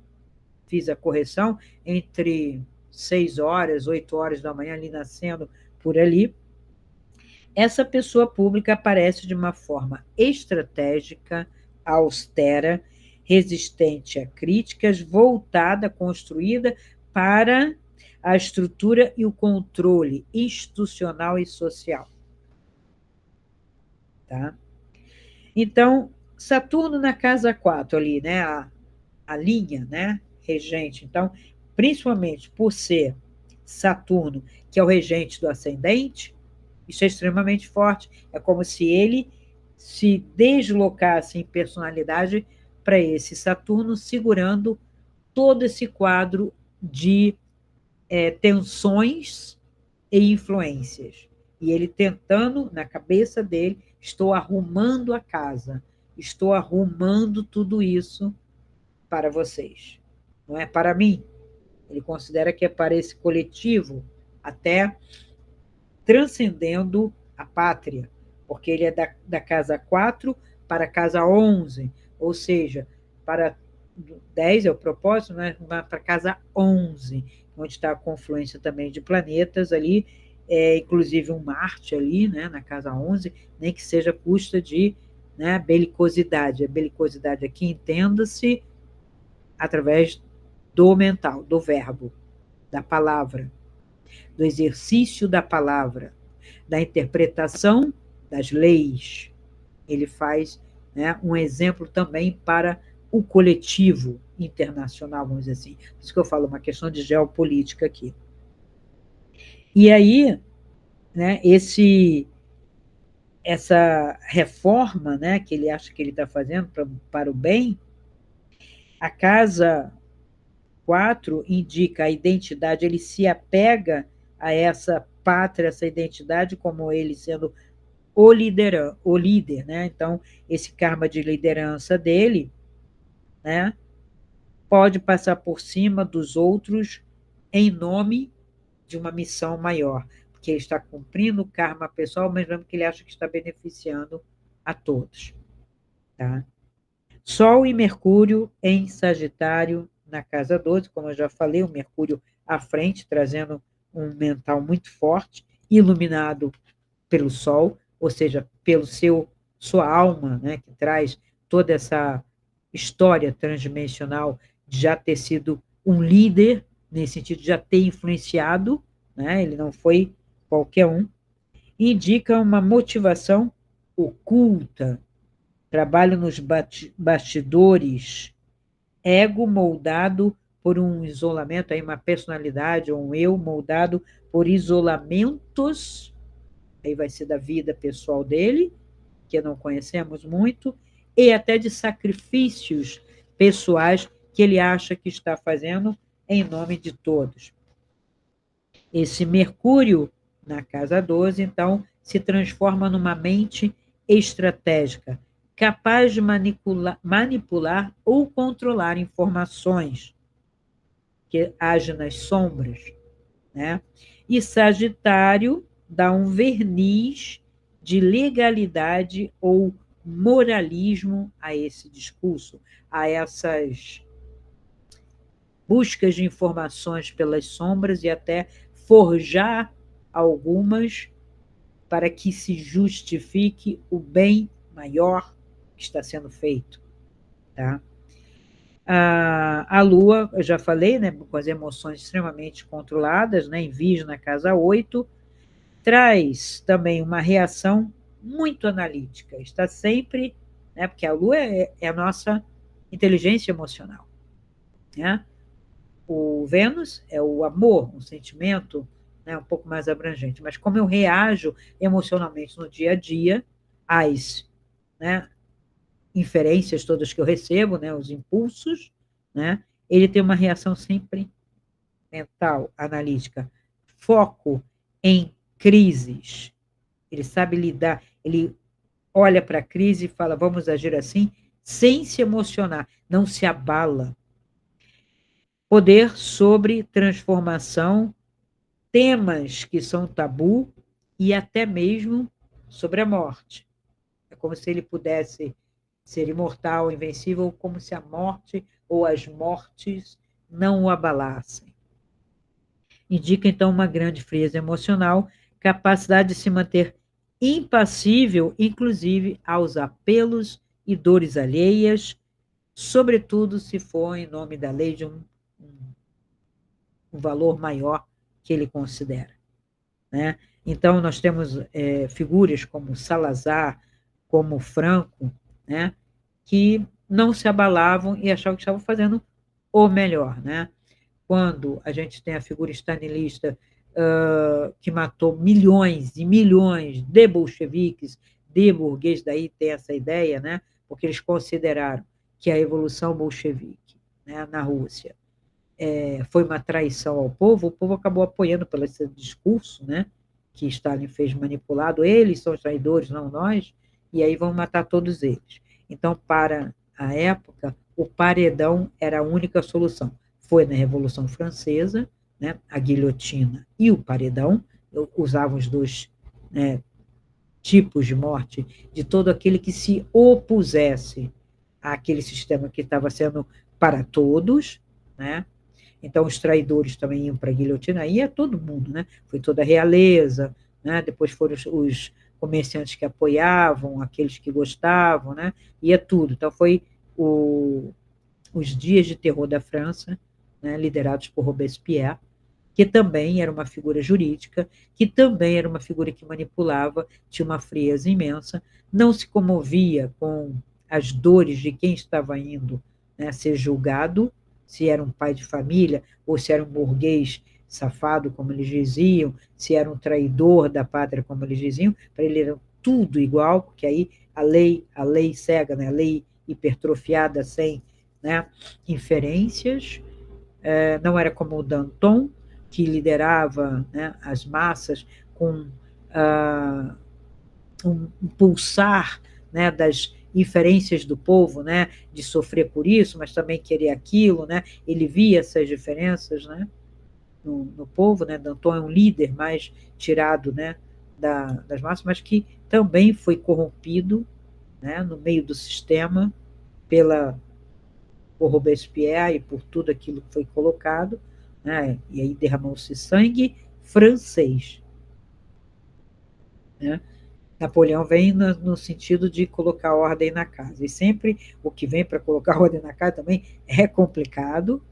S1: fiz a correção, entre 6 horas, 8 horas da manhã, ali nascendo por ali, essa pessoa pública aparece de uma forma estratégica, austera, resistente a críticas, voltada, construída para a estrutura e o controle institucional e social. Tá? Então, Saturno na casa 4 ali, né, a linha, né, regente. Então, principalmente por ser Saturno, que é o regente do ascendente, isso é extremamente forte. É como se ele se deslocasse em personalidade para esse Saturno, segurando todo esse quadro de tensões e influências. E ele tentando, na cabeça dele, estou arrumando a casa, estou arrumando tudo isso para vocês. Não é para mim. Ele considera que é para esse coletivo, até transcendendo a pátria, porque ele é da casa 4 para a casa 11, ou seja, para 10 é o propósito, né? Para a casa 11, onde está a confluência também de planetas ali, inclusive um Marte ali, né, na casa 11, nem que seja à custa de, né, belicosidade. A belicosidade aqui entenda-se através do mental, do verbo, da palavra, do exercício da palavra, da interpretação das leis. Ele faz, né, um exemplo também para o coletivo internacional, vamos dizer assim. Por isso que eu falo, uma questão de geopolítica aqui. E aí, né, essa reforma, né, que ele acha que ele está fazendo para o bem, a casa 4 indica a identidade, ele se apega a essa pátria, essa identidade, como ele sendo o líder, né? Então, esse karma de liderança dele, né, pode passar por cima dos outros em nome de uma missão maior, porque ele está cumprindo o karma pessoal, mas mesmo que ele acha que está beneficiando a todos, tá? Sol e Mercúrio em Sagitário na casa 12, como eu já falei, o Mercúrio à frente, trazendo um mental muito forte, iluminado pelo sol, ou seja, pelo sua alma, né, que traz toda essa história transdimensional de já ter sido um líder, nesse sentido de já ter influenciado, né, ele não foi qualquer um, indica uma motivação oculta, trabalho nos bastidores, ego moldado por um isolamento, aí uma personalidade ou um eu moldado por isolamentos, aí vai ser da vida pessoal dele, que não conhecemos muito, e até de sacrifícios pessoais que ele acha que está fazendo em nome de todos. Esse Mercúrio, na casa 12, então, se transforma numa mente estratégica, capaz de manipular ou controlar informações, que age nas sombras, né? E Sagitário dá um verniz de legalidade ou moralismo a esse discurso, a essas buscas de informações pelas sombras e até forjar algumas para que se justifique o bem maior que está sendo feito. Tá? A Lua, eu já falei, né, com as emoções extremamente controladas, né, em Virgem na casa 8, traz também uma reação muito analítica, está sempre, né, porque a Lua é a nossa inteligência emocional. Né? O Vênus é o amor, um sentimento, né, um pouco mais abrangente, mas como eu reajo emocionalmente no dia a dia às, né, inferências todas que eu recebo, né, os impulsos, né, ele tem uma reação sempre mental, analítica, foco em crises. Ele sabe lidar, ele olha para a crise e fala, vamos agir assim, sem se emocionar, não se abala. Poder sobre transformação, temas que são tabu e até mesmo sobre a morte. É como se ele pudesse ser imortal, invencível, como se a morte ou as mortes não o abalassem. Indica, então, uma grande frieza emocional, capacidade de se manter impassível, inclusive aos apelos e dores alheias, sobretudo se for em nome da lei de um valor maior que ele considera. Né? Então, nós temos figuras como Salazar, como Franco, né? Que não se abalavam e achavam que estavam fazendo o melhor. Né? Quando a gente tem a figura stalinista que matou milhões e milhões de bolcheviques, de burguês, daí tem essa ideia, né? Porque eles consideraram que a evolução bolchevique, né, na Rússia foi uma traição ao povo, o povo acabou apoiando pelo esse discurso, né, que Stalin fez manipulado, eles são os traidores, não nós, e aí vão matar todos eles. Então, para a época, o paredão era a única solução. Foi na Revolução Francesa, né, a guilhotina e o paredão, usavam os dois, né, tipos de morte, de todo aquele que se opusesse àquele sistema que estava sendo para todos, né? Então, os traidores também iam para a guilhotina, ia todo mundo, né? Foi toda a realeza, né? Depois foram os comerciantes que apoiavam, aqueles que gostavam, né? Ia tudo. Então, foi os dias de terror da França, né? Liderados por Robespierre, que também era uma figura jurídica, que também era uma figura que manipulava, tinha uma frieza imensa, não se comovia com as dores de quem estava indo, né, ser julgado, se era um pai de família ou se era um burguês safado, como eles diziam, se era um traidor da pátria, como eles diziam, para ele era tudo igual, porque aí a lei cega, né, a lei hipertrofiada sem, né, inferências, não era como o Danton, que liderava, né, as massas com um pulsar, né, das inferências do povo, né, de sofrer por isso, mas também querer aquilo, né, ele via essas diferenças, né, no povo, né, Danton é um líder mais tirado, né, das massas, mas que também foi corrompido, né, no meio do sistema por Robespierre e por tudo aquilo que foi colocado, né, e aí derramou-se sangue francês, né? Napoleão vem no sentido de colocar ordem na casa, e sempre o que vem para colocar ordem na casa também é complicado,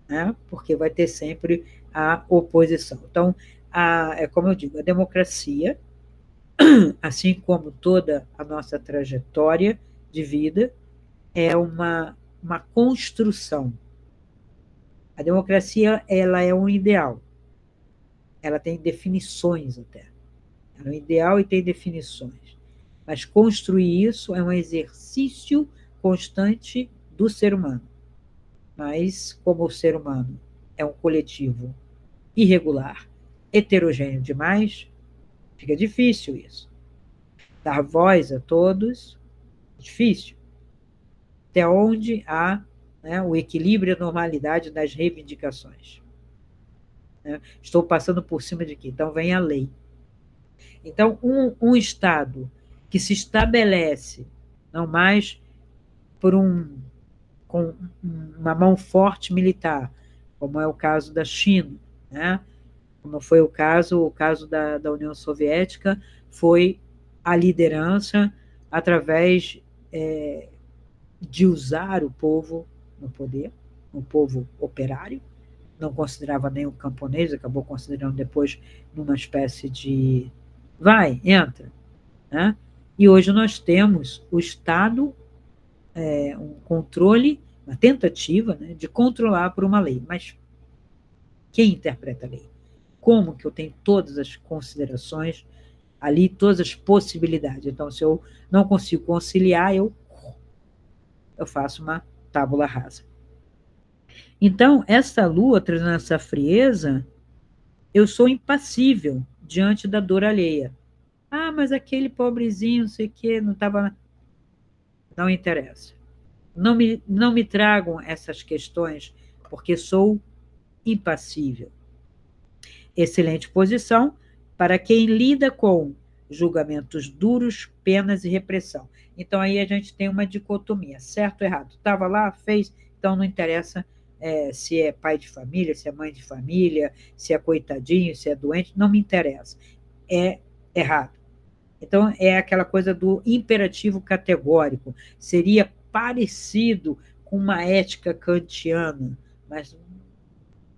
S1: né? Porque vai ter sempre a oposição. Então, é como eu digo, a democracia, assim como toda a nossa trajetória de vida, é uma construção. A democracia, ela é um ideal, ela tem definições até. Ela é um ideal e tem definições. Mas construir isso é um exercício constante do ser humano. Mas, como o ser humano é um coletivo irregular, heterogêneo demais, fica difícil isso. Dar voz a todos, é difícil. Até onde há, né, o equilíbrio e a normalidade das reivindicações. Né? Estou passando por cima de quê? Então vem a lei. Então, um Estado que se estabelece, não mais por com uma mão forte militar, como é o caso da China, né? Como foi o caso da União Soviética, foi a liderança através de usar o povo no poder, o povo operário, não considerava nem o camponês, acabou considerando depois numa espécie de vai, entra, né? E hoje nós temos o Estado, um controle, uma tentativa, né, de controlar por uma lei. Mas quem interpreta a lei? Como que eu tenho todas as considerações ali, todas as possibilidades? Então, se eu não consigo conciliar, eu faço uma tábula rasa. Então, essa lua trazendo essa frieza, eu sou impassível diante da dor alheia. Ah, mas aquele pobrezinho, não sei o quê, não estava. Não interessa. Não me tragam essas questões, porque sou impassível. Excelente posição para quem lida com julgamentos duros, penas e repressão. Então, aí a gente tem uma dicotomia, certo ou errado. Estava lá, fez, então não interessa se é pai de família, se é mãe de família, se é coitadinho, se é doente, não me interessa. É errado. Então, é aquela coisa do imperativo categórico. Seria parecido com uma ética kantiana, mas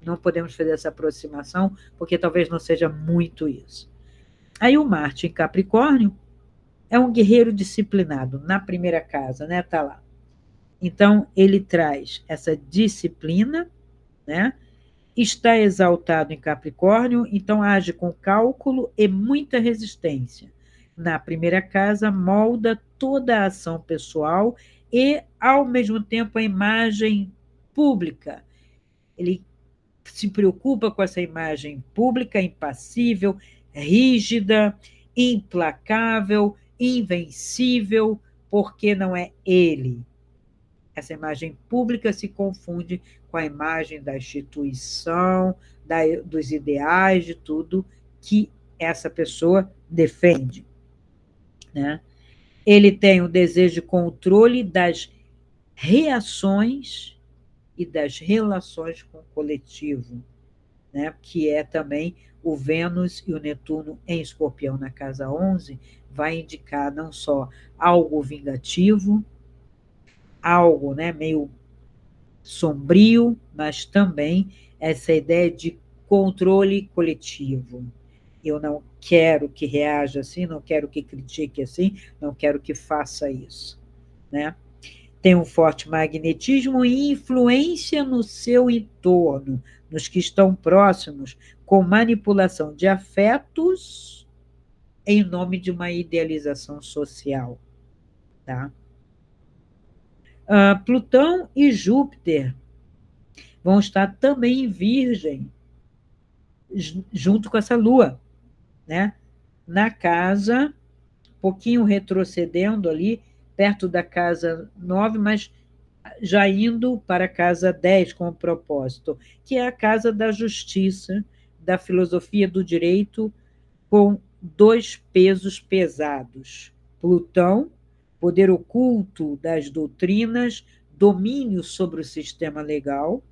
S1: não podemos fazer essa aproximação, porque talvez não seja muito isso. Aí o Marte em Capricórnio é um guerreiro disciplinado, na primeira casa, né? Tá lá. Então, ele traz essa disciplina, né? Está exaltado em Capricórnio, então age com cálculo e muita resistência. Na primeira casa, molda toda a ação pessoal e, ao mesmo tempo, a imagem pública. Ele se preocupa com essa imagem pública, impassível, rígida, implacável, invencível, porque não é ele. Essa imagem pública se confunde com a imagem da instituição, dos ideais, de tudo que essa pessoa defende, né? Ele tem o desejo de controle das reações e das relações com o coletivo, né? Que é também o Vênus e o Netuno em Escorpião na casa 11, vai indicar não só algo vingativo, algo, né, meio sombrio, mas também essa ideia de controle coletivo. Eu não quero que reaja assim, não quero que critique assim, não quero que faça isso, né? Tem um forte magnetismo e influência no seu entorno, nos que estão próximos, com manipulação de afetos em nome de uma idealização social, tá? Plutão e Júpiter vão estar também em Virgem, junto com essa Lua, né? Na casa, um pouquinho retrocedendo ali, perto da casa 9, mas já indo para a casa 10 com o propósito, que é a casa da justiça, da filosofia do direito, com dois pesos pesados. Plutão, poder oculto das doutrinas, domínio sobre o sistema legal,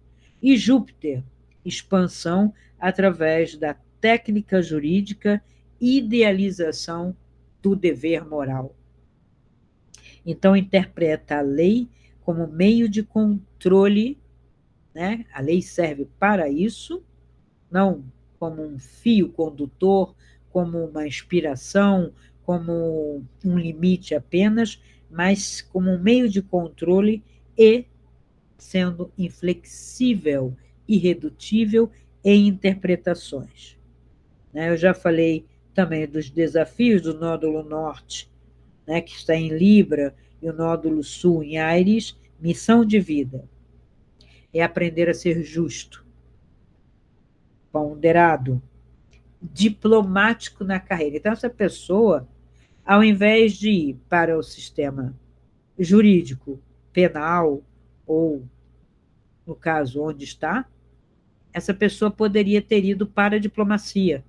S1: e Júpiter, expansão através da técnica jurídica, idealização do dever moral. Então, interpreta a lei como meio de controle, né? A lei serve para isso, não como um fio condutor, como uma inspiração, como um limite apenas, mas como um meio de controle e sendo inflexível, irredutível em interpretações. Eu já falei também dos desafios do nódulo norte, que está em Libra, e o nódulo sul em Áries. Missão de vida é aprender a ser justo, ponderado, diplomático na carreira. Então, essa pessoa, ao invés de ir para o sistema jurídico, penal, ou, no caso, onde está, essa pessoa poderia ter ido para a diplomacia.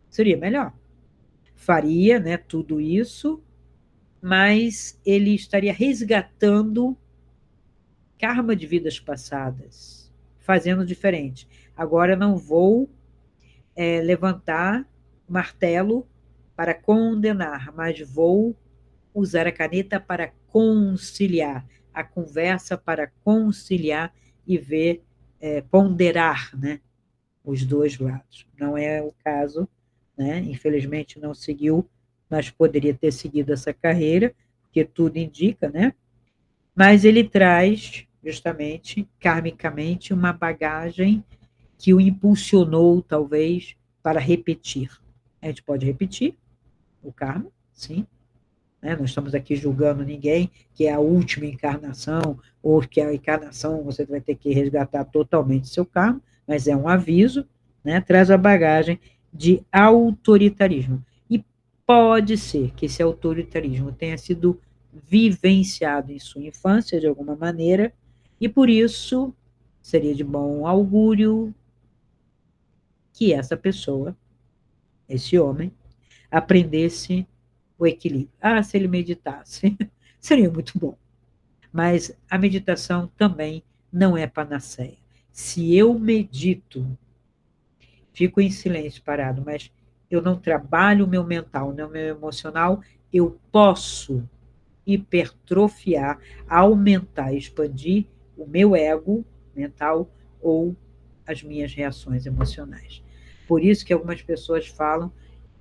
S1: Seria melhor. Faria, né, tudo isso, mas ele estaria resgatando karma de vidas passadas, fazendo diferente. Agora não vou levantar martelo para condenar, mas vou usar a caneta para conciliar, a conversa para conciliar e ver, ponderar, né, os dois lados. Não é o caso, né? Infelizmente não seguiu, mas poderia ter seguido essa carreira, porque tudo indica, né? Mas ele traz, justamente, karmicamente, uma bagagem que o impulsionou, talvez, para repetir. A gente pode repetir o karma, sim, né? Não estamos aqui julgando ninguém que é a última encarnação, ou que a encarnação você vai ter que resgatar totalmente seu karma, mas é um aviso, né? Traz a bagagem de autoritarismo. E pode ser que esse autoritarismo tenha sido vivenciado em sua infância, de alguma maneira, e por isso seria de bom augúrio que essa pessoa, esse homem, aprendesse o equilíbrio. Ah, se ele meditasse, seria muito bom. Mas a meditação também não é panaceia. Se eu medito, fico em silêncio parado, mas eu não trabalho o meu mental, nem o meu emocional, eu posso hipertrofiar, aumentar, expandir o meu ego mental ou as minhas reações emocionais. Por isso que algumas pessoas falam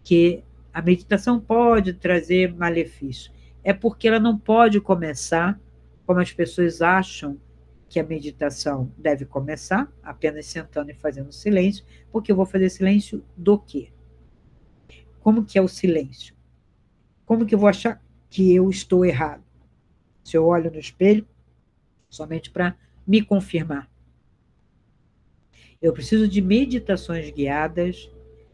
S1: que a meditação pode trazer malefício. É porque ela não pode começar como as pessoas acham que a meditação deve começar, apenas sentando e fazendo silêncio, porque eu vou fazer silêncio do quê? Como que é o silêncio? Como que eu vou achar que eu estou errado? Se eu olho no espelho, somente para me confirmar. Eu preciso de meditações guiadas,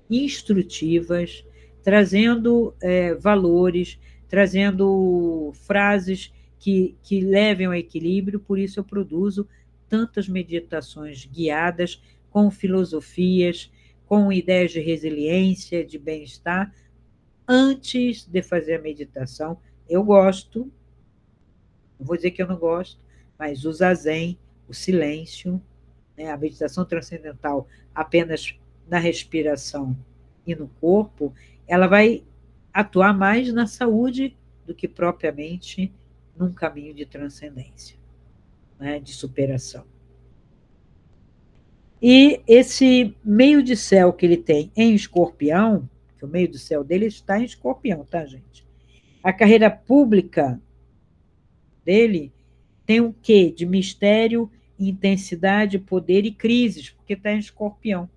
S1: instrutivas, trazendo valores, trazendo frases que levem ao equilíbrio, por isso eu produzo tantas meditações guiadas, com filosofias, com ideias de resiliência, de bem-estar. Antes de fazer a meditação, eu gosto, não vou dizer que eu não gosto, mas o zazen, o silêncio, né, a meditação transcendental apenas na respiração e no corpo, ela vai atuar mais na saúde do que propriamente num caminho de transcendência, né, de superação. E esse meio de céu que ele tem em Escorpião, que o meio do céu dele está em Escorpião, tá, gente? A carreira pública dele tem o quê? De mistério, intensidade, poder e crises, porque está em Escorpião.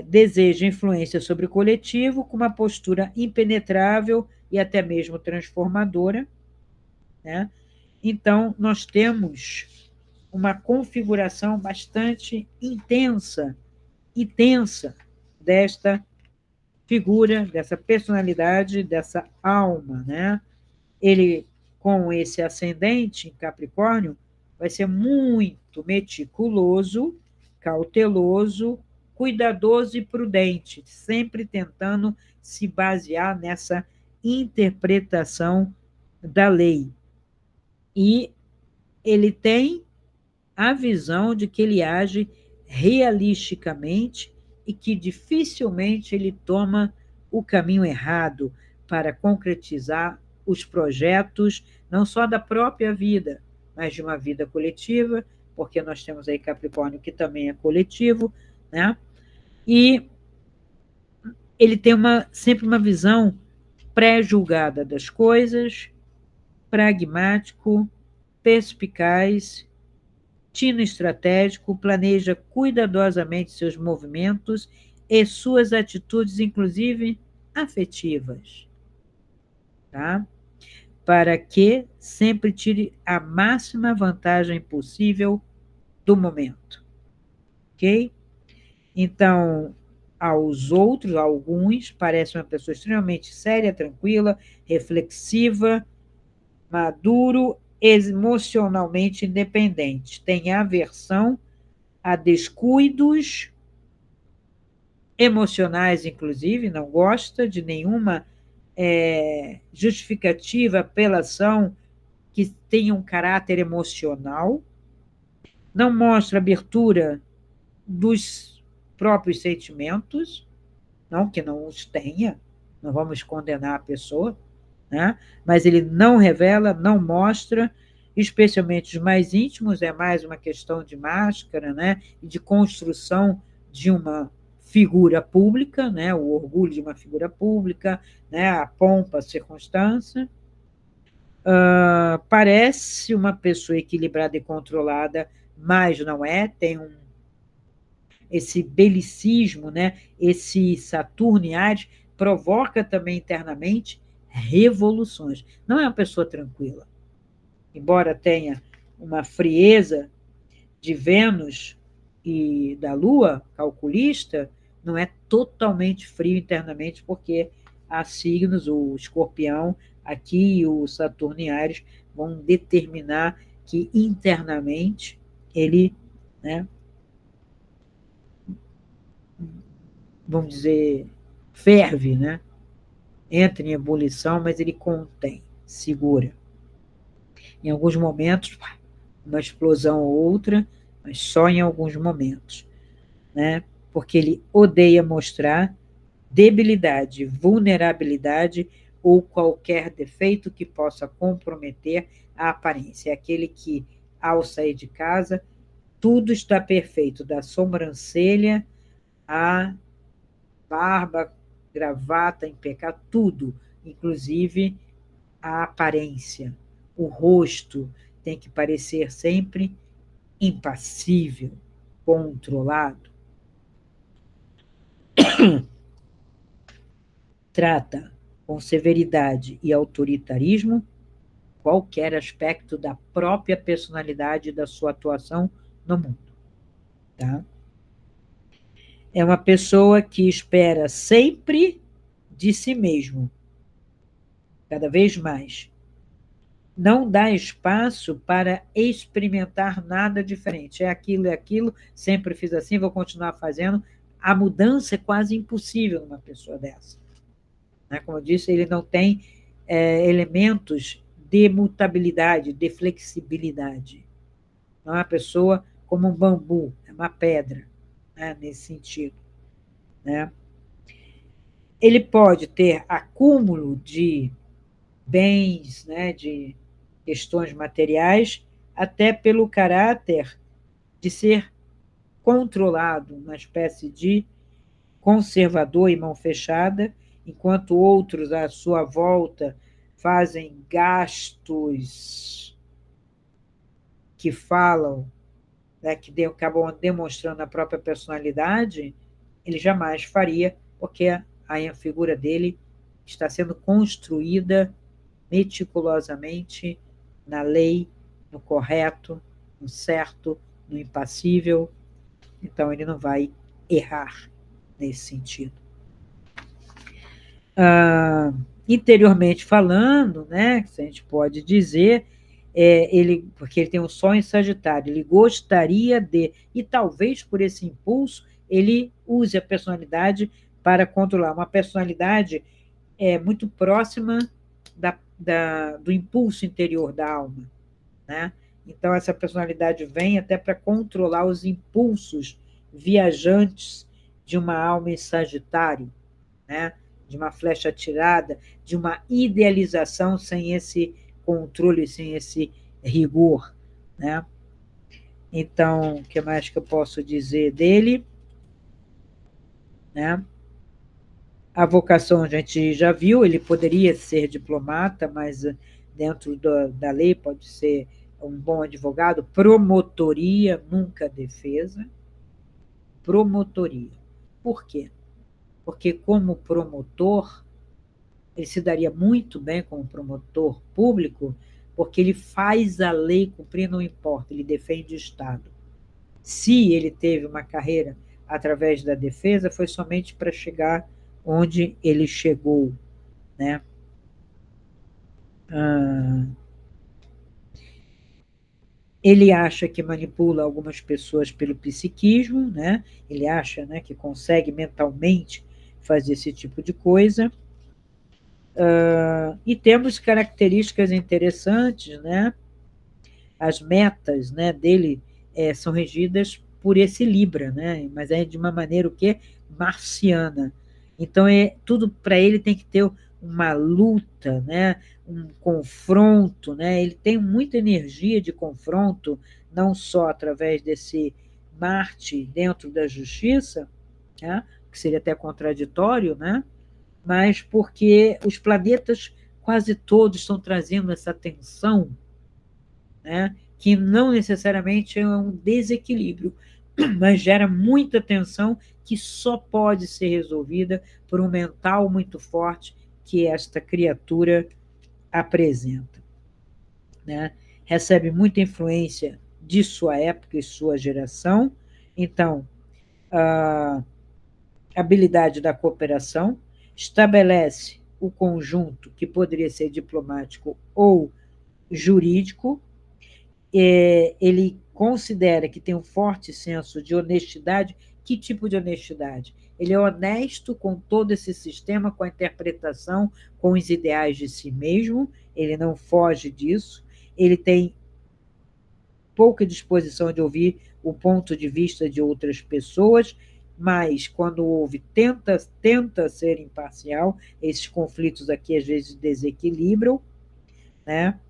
S1: Deseja influência sobre o coletivo com uma postura impenetrável e até mesmo transformadora, né? Então, nós temos uma configuração bastante intensa e tensa desta figura, dessa personalidade, dessa alma, né? Ele, com esse ascendente em Capricórnio, vai ser muito meticuloso, cauteloso, cuidadoso e prudente, sempre tentando se basear nessa interpretação da lei. E ele tem a visão de que ele age realisticamente e que dificilmente ele toma o caminho errado para concretizar os projetos, não só da própria vida, mas de uma vida coletiva, porque nós temos aí Capricórnio, que também é coletivo, né? E ele tem sempre uma visão pré-julgada das coisas, pragmático, perspicaz, tino estratégico, planeja cuidadosamente seus movimentos e suas atitudes, inclusive afetivas, tá? Para que sempre tire a máxima vantagem possível do momento, ok? Então, aos outros, a alguns, parece uma pessoa extremamente séria, tranquila, reflexiva, maduro, emocionalmente independente. Tem aversão a descuidos emocionais, inclusive, não gosta de nenhuma justificativa, apelação que tenha um caráter emocional, não mostra abertura dos próprios sentimentos, não que não os tenha, não vamos condenar a pessoa, né? Mas ele não revela, não mostra, especialmente os mais íntimos, é mais uma questão de máscara, né? E de construção de uma figura pública, né? O orgulho de uma figura pública, né? A pompa, a circunstância. Parece uma pessoa equilibrada e controlada, mas não é, tem esse belicismo, né? Esse Saturno e Ares provoca também internamente revoluções. Não é uma pessoa tranquila. Embora tenha uma frieza de Vênus e da Lua, calculista, não é totalmente frio internamente, porque há signos, o Escorpião aqui e o Saturno em Ares vão determinar que internamente ele, né, vamos dizer, ferve, né? Entra em ebulição, mas ele contém, segura. Em alguns momentos, uma explosão ou outra, mas só em alguns momentos, né? Porque ele odeia mostrar debilidade, vulnerabilidade ou qualquer defeito que possa comprometer a aparência. É aquele que, ao sair de casa, tudo está perfeito, da sobrancelha à barba, gravata, impecável, tudo, inclusive a aparência, o rosto tem que parecer sempre impassível, controlado. Trata com severidade e autoritarismo qualquer aspecto da própria personalidade e da sua atuação no mundo. Tá? É uma pessoa que espera sempre de si mesmo, cada vez mais. Não dá espaço para experimentar nada diferente. É aquilo, sempre fiz assim, vou continuar fazendo. A mudança é quase impossível numa pessoa dessa. Né? Como eu disse, ele não tem elementos de mutabilidade, de flexibilidade. Não é uma pessoa como um bambu, é uma pedra, né? Nesse sentido. Né? Ele pode ter acúmulo de bens, né? De questões materiais, até pelo caráter de ser controlado, uma espécie de conservador e mão fechada, enquanto outros à sua volta fazem gastos que falam, né, que acabam demonstrando a própria personalidade, ele jamais faria, porque a figura dele está sendo construída meticulosamente na lei, no correto, no certo, no impassível. Então, ele não vai errar nesse sentido. Interiormente falando, né, se a gente pode dizer, porque ele tem um Sol em Sagitário, ele gostaria de, e talvez por esse impulso, ele use a personalidade para controlar. Uma personalidade muito próxima do impulso interior da alma, né? Então, essa personalidade vem até para controlar os impulsos viajantes de uma alma em Sagitário, né? De uma flecha atirada, de uma idealização sem esse controle, sem esse rigor, né? Então, o que mais que eu posso dizer dele, né? A vocação a gente já viu, ele poderia ser diplomata, mas dentro da lei pode ser um bom advogado, promotoria, nunca defesa, promotoria. Por quê? Porque como promotor, ele se daria muito bem como promotor público, porque ele faz a lei cumprir, não importa, ele defende o Estado. Se ele teve uma carreira através da defesa, foi somente para chegar onde ele chegou, né? Ah, ele acha que manipula algumas pessoas pelo psiquismo, né? Ele acha, né, que consegue mentalmente fazer esse tipo de coisa. E temos características interessantes, né? As metas, né, dele são regidas por esse Libra, né? Mas é de uma maneira o quê? Marciana. Então, tudo para ele tem que ter uma luta, né? Um confronto, né? Ele tem muita energia de confronto, não só através desse Marte dentro da justiça, né? Que seria até contraditório, né? Mas porque os planetas quase todos estão trazendo essa tensão, né? Que não necessariamente é um desequilíbrio, mas gera muita tensão que só pode ser resolvida por um mental muito forte que esta criatura apresenta, né? Recebe muita influência de sua época e sua geração, então, a habilidade da cooperação, estabelece o conjunto que poderia ser diplomático ou jurídico, ele considera que tem um forte senso de honestidade. Que tipo de honestidade? Ele é honesto com todo esse sistema, com a interpretação, com os ideais de si mesmo, ele não foge disso, ele tem pouca disposição de ouvir o ponto de vista de outras pessoas, mas quando ouve, tenta ser imparcial. Esses conflitos aqui às vezes desequilibram, né?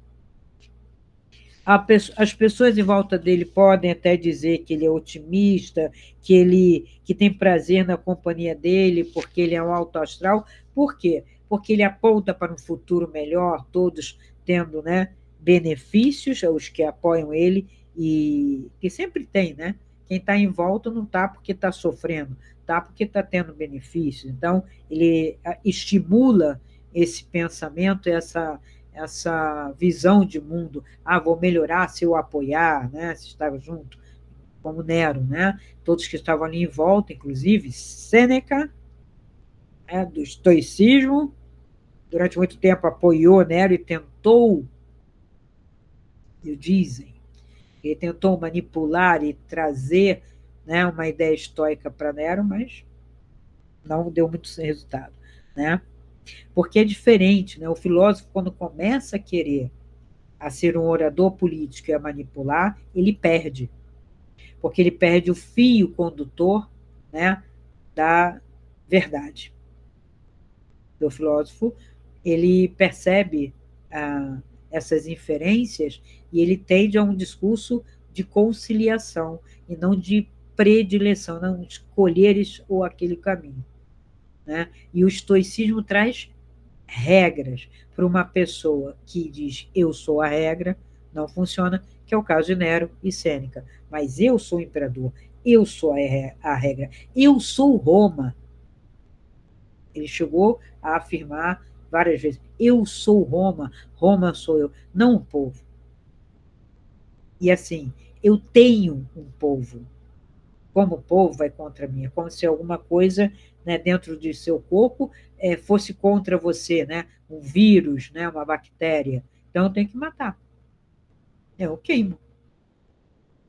S1: As pessoas em volta dele podem até dizer que ele é otimista, que tem prazer na companhia dele, porque ele é um alto astral. Por quê? Porque ele aponta para um futuro melhor, todos tendo, né, benefícios, os que apoiam ele, e que sempre tem, né? Quem está em volta não está porque está sofrendo, está porque está tendo benefícios. Então, ele estimula esse pensamento, essa visão de mundo. Vou melhorar se eu apoiar, né? Se estava junto, como Nero, né? Todos que estavam ali em volta, inclusive Sêneca, né, do estoicismo, durante muito tempo apoiou Nero e tentou, dizem, ele tentou manipular e trazer, né, uma ideia estoica para Nero, mas não deu muito resultado, né? Porque é diferente, né? O filósofo, quando começa a querer a ser um orador político e a manipular, ele perde, porque ele perde o fio condutor, né, da verdade. O filósofo, ele percebe essas inferências e ele tende a um discurso de conciliação e não de predileção, não escolher este ou aquele caminho, né? E o estoicismo traz regras para uma pessoa que diz eu sou a regra, não funciona, que é o caso de Nero e Sêneca. Mas eu sou o imperador, eu sou a regra, eu sou Roma. Ele chegou a afirmar várias vezes: eu sou Roma, Roma sou eu, não o povo. E assim, eu tenho um povo. Como o povo vai contra mim? É como se alguma coisa, né, dentro de seu corpo fosse contra você, né? Um vírus, né, uma bactéria. Então eu tenho que matar. Eu queimo.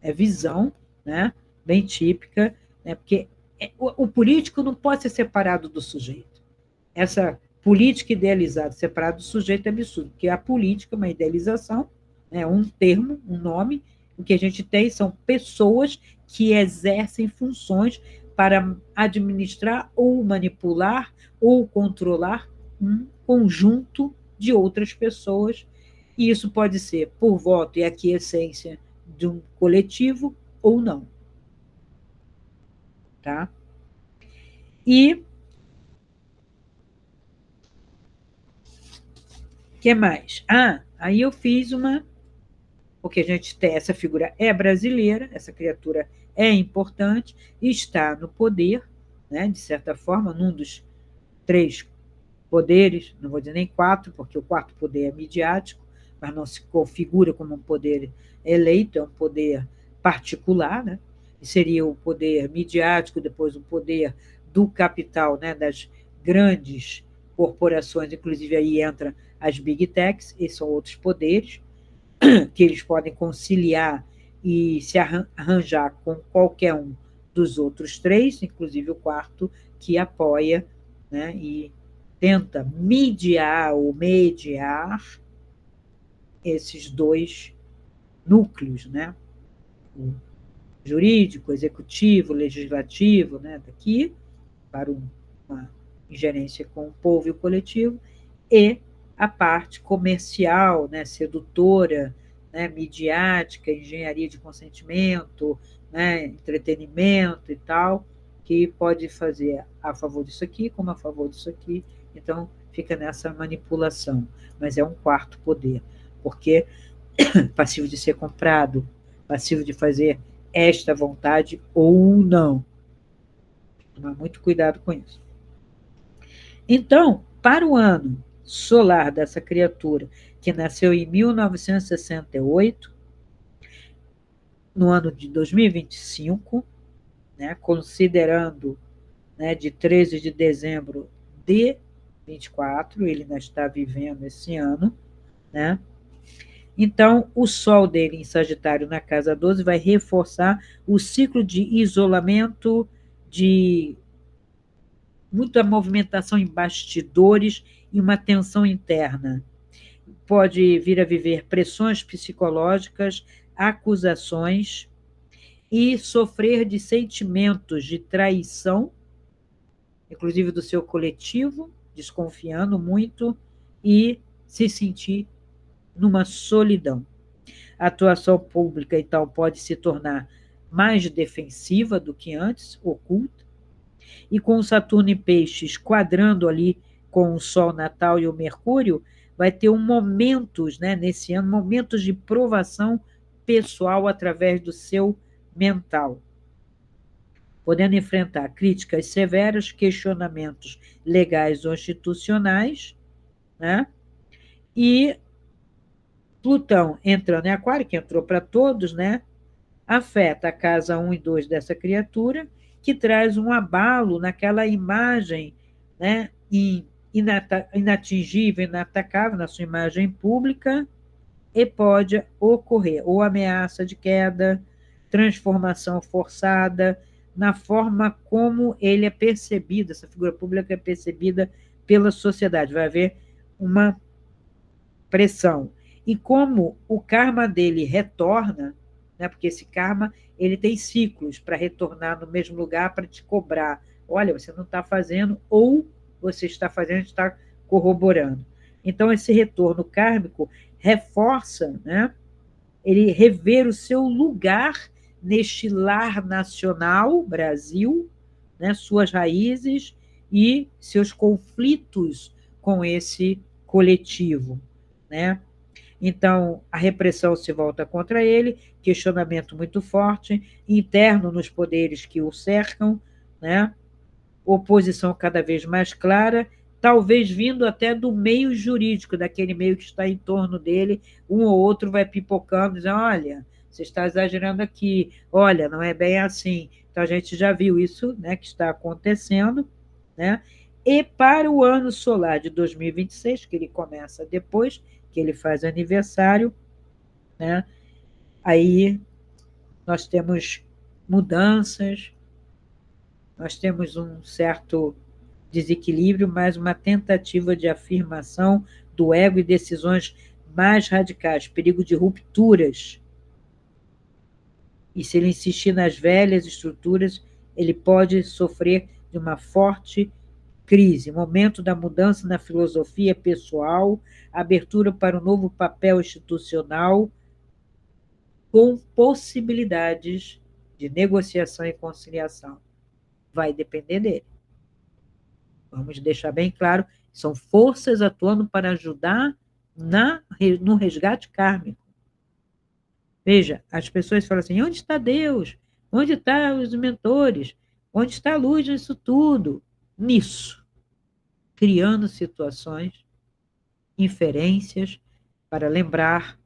S1: É visão, né, bem típica, né, porque o político não pode ser separado do sujeito. Essa política idealizada separada do sujeito é absurdo, porque a política é uma idealização, né, um termo, um nome, O que a gente tem são pessoas que exercem funções para administrar ou manipular ou controlar um conjunto de outras pessoas, e isso pode ser por voto e aquiescência de um coletivo ou não, tá? E que mais? Aí eu fiz uma, porque a gente tem essa figura é brasileira, essa criatura é importante, está no poder, né, de certa forma, num dos três poderes, não vou dizer nem quatro, porque o quarto poder é midiático, mas não se configura como um poder eleito, é um poder particular, né? E seria o poder midiático, depois o poder do capital, né, das grandes corporações, inclusive aí entra as big techs, esses são outros poderes, que eles podem conciliar e se arranjar com qualquer um dos outros três, inclusive o quarto, que apoia, né, e tenta mediar ou mediar esses dois núcleos, né? O jurídico, executivo, legislativo, né? Daqui, para uma ingerência com o povo e o coletivo, e a parte comercial, né? Sedutora, né? Midiática, engenharia de consentimento, né? Entretenimento e tal, que pode fazer a favor disso aqui, como a favor disso aqui. Então, fica nessa manipulação. Mas é um quarto poder, porque passivo de ser comprado, passivo de fazer esta vontade ou não. Tomar muito cuidado com isso. Então, para o ano solar dessa criatura, que nasceu em 1968, no ano de 2025, né, considerando, né, de 13 de dezembro de 24, ele ainda está vivendo esse ano, né? Então, o Sol dele em Sagitário na casa 12 vai reforçar o ciclo de isolamento, de muita movimentação em bastidores e uma tensão interna. Pode vir a viver pressões psicológicas, acusações e sofrer de sentimentos de traição, inclusive do seu coletivo, desconfiando muito, e se sentir numa solidão. A atuação pública, então, pode se tornar mais defensiva do que antes, oculta, e com o Saturno em Peixes quadrando ali com o Sol natal e o Mercúrio, vai ter momentos, né, nesse ano, momentos de provação pessoal através do seu mental, podendo enfrentar críticas severas, questionamentos legais ou institucionais, né? E Plutão entrando em Aquário, que entrou para todos, né? Afeta a casa 1 e 2 dessa criatura, que traz um abalo naquela imagem, né, inatingível, inatacável, na sua imagem pública, e pode ocorrer ou ameaça de queda, transformação forçada, na forma como ele é percebido, essa figura pública é percebida pela sociedade. Vai haver uma pressão. E como o karma dele retorna, né, porque esse karma ele tem ciclos para retornar no mesmo lugar para te cobrar. Olha, você não está fazendo, ou você está fazendo, está corroborando. Então, esse retorno kármico reforça, né, ele rever o seu lugar neste lar nacional, Brasil, né, suas raízes e seus conflitos com esse coletivo, né? Então, a repressão se volta contra ele, questionamento muito forte, interno nos poderes que o cercam, né? Oposição cada vez mais clara, talvez vindo até do meio jurídico, daquele meio que está em torno dele, um ou outro vai pipocando, dizendo, olha, você está exagerando aqui, olha, não é bem assim. Então, a gente já viu isso, né, que está acontecendo, né? E para o ano solar de 2026, que ele começa depois, que ele faz aniversário, né? Aí nós temos mudanças, nós temos um certo desequilíbrio, mas uma tentativa de afirmação do ego e decisões mais radicais, perigo de rupturas, E se ele insistir nas velhas estruturas, ele pode sofrer de uma forte crise, momento da mudança na filosofia pessoal, abertura para um novo papel institucional, com possibilidades de negociação e conciliação. Vai depender dele. Vamos deixar bem claro, são forças atuando para ajudar no resgate kármico. Veja, as pessoas falam assim, onde está Deus? Onde estão os mentores? Onde está a luz nisso tudo? Nisso, criando situações, inferências, para lembrar,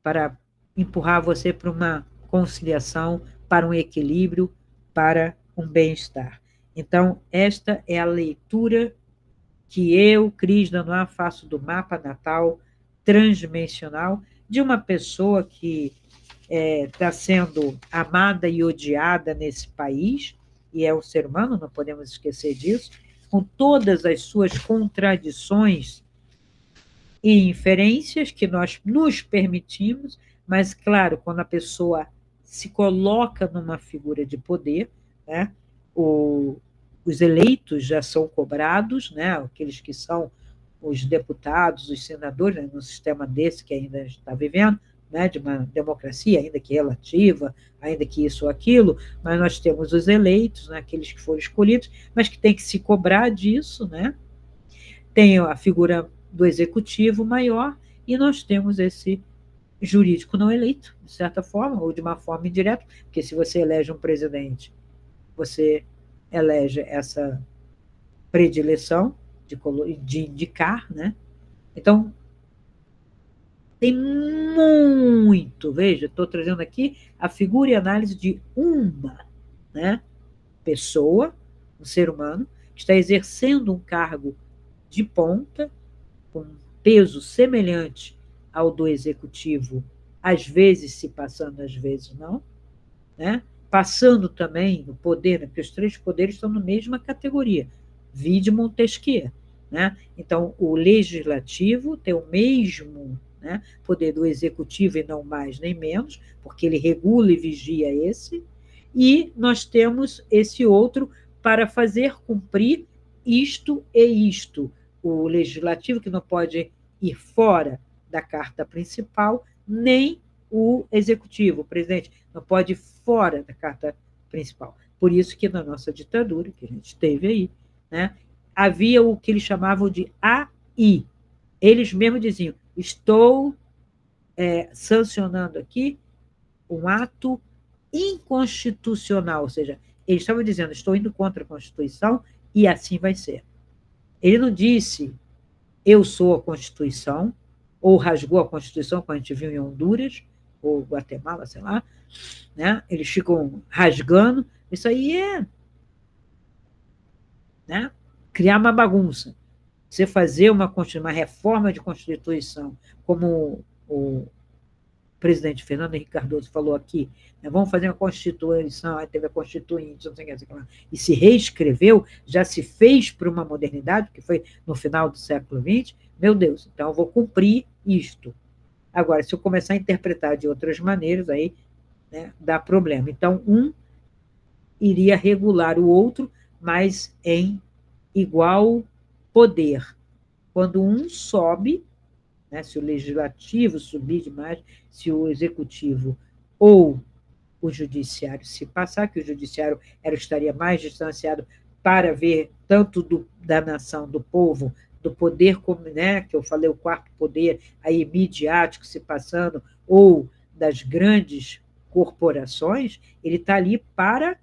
S1: para empurrar você para uma conciliação, para um equilíbrio, para um bem-estar. Então, esta é a leitura que eu, Cris Danois, faço do mapa natal transdimensional de uma pessoa que está sendo amada e odiada nesse país, e é um ser humano, não podemos esquecer disso, com todas as suas contradições e inferências que nós nos permitimos, mas, claro, quando a pessoa se coloca numa figura de poder, né, os eleitos já são cobrados, né, aqueles que são os deputados, os senadores, né, num sistema desse que ainda está vivendo, né, de uma democracia, ainda que relativa, ainda que isso ou aquilo, mas nós temos os eleitos, né, aqueles que foram escolhidos, mas que tem que se cobrar disso, né? Tem a figura do executivo maior e nós temos esse jurídico não eleito, de certa forma, ou de uma forma indireta, porque se você elege um presidente, você elege essa predileção de indicar, né? Então, tem muito, veja, estou trazendo aqui a figura e análise de uma, né, pessoa, um ser humano, que está exercendo um cargo de ponta, com peso semelhante ao do executivo, às vezes se passando, às vezes não, né? Passando também no poder, né? Porque os três poderes estão na mesma categoria, vide Montesquieu, né? Então, o legislativo tem o mesmo, né, poder do executivo e não mais nem menos, porque ele regula e vigia esse, e nós temos esse outro para fazer cumprir isto e isto. O legislativo, que não pode ir fora da carta principal, nem o executivo, o presidente, não pode ir fora da carta principal. Por isso que na nossa ditadura, que a gente teve aí, né, havia o que eles chamavam de AI. Eles mesmos diziam, estou sancionando aqui um ato inconstitucional, ou seja, eles estavam dizendo, estou indo contra a Constituição e assim vai ser. Ele não disse, eu sou a Constituição, ou rasgou a Constituição, como a gente viu em Honduras, ou Guatemala, sei lá, né? Eles ficam rasgando, isso aí é, né, criar uma bagunça. Você fazer uma reforma de Constituição, como o presidente Fernando Henrique Cardoso falou aqui, né, vamos fazer uma Constituição, aí teve a Constituinte, não sei o que, e se reescreveu, já se fez para uma modernidade, que foi no final do século XX, meu Deus, então eu vou cumprir isto. Agora, se eu começar a interpretar de outras maneiras, aí, né, dá problema. Então, um iria regular o outro, mas em igual poder. Quando um sobe, né, se o legislativo subir demais, se o executivo ou o judiciário se passar, que o judiciário estaria mais distanciado para ver tanto da nação, do povo, do poder, como, né, que eu falei, o quarto poder aí midiático se passando, ou das grandes corporações, ele está ali para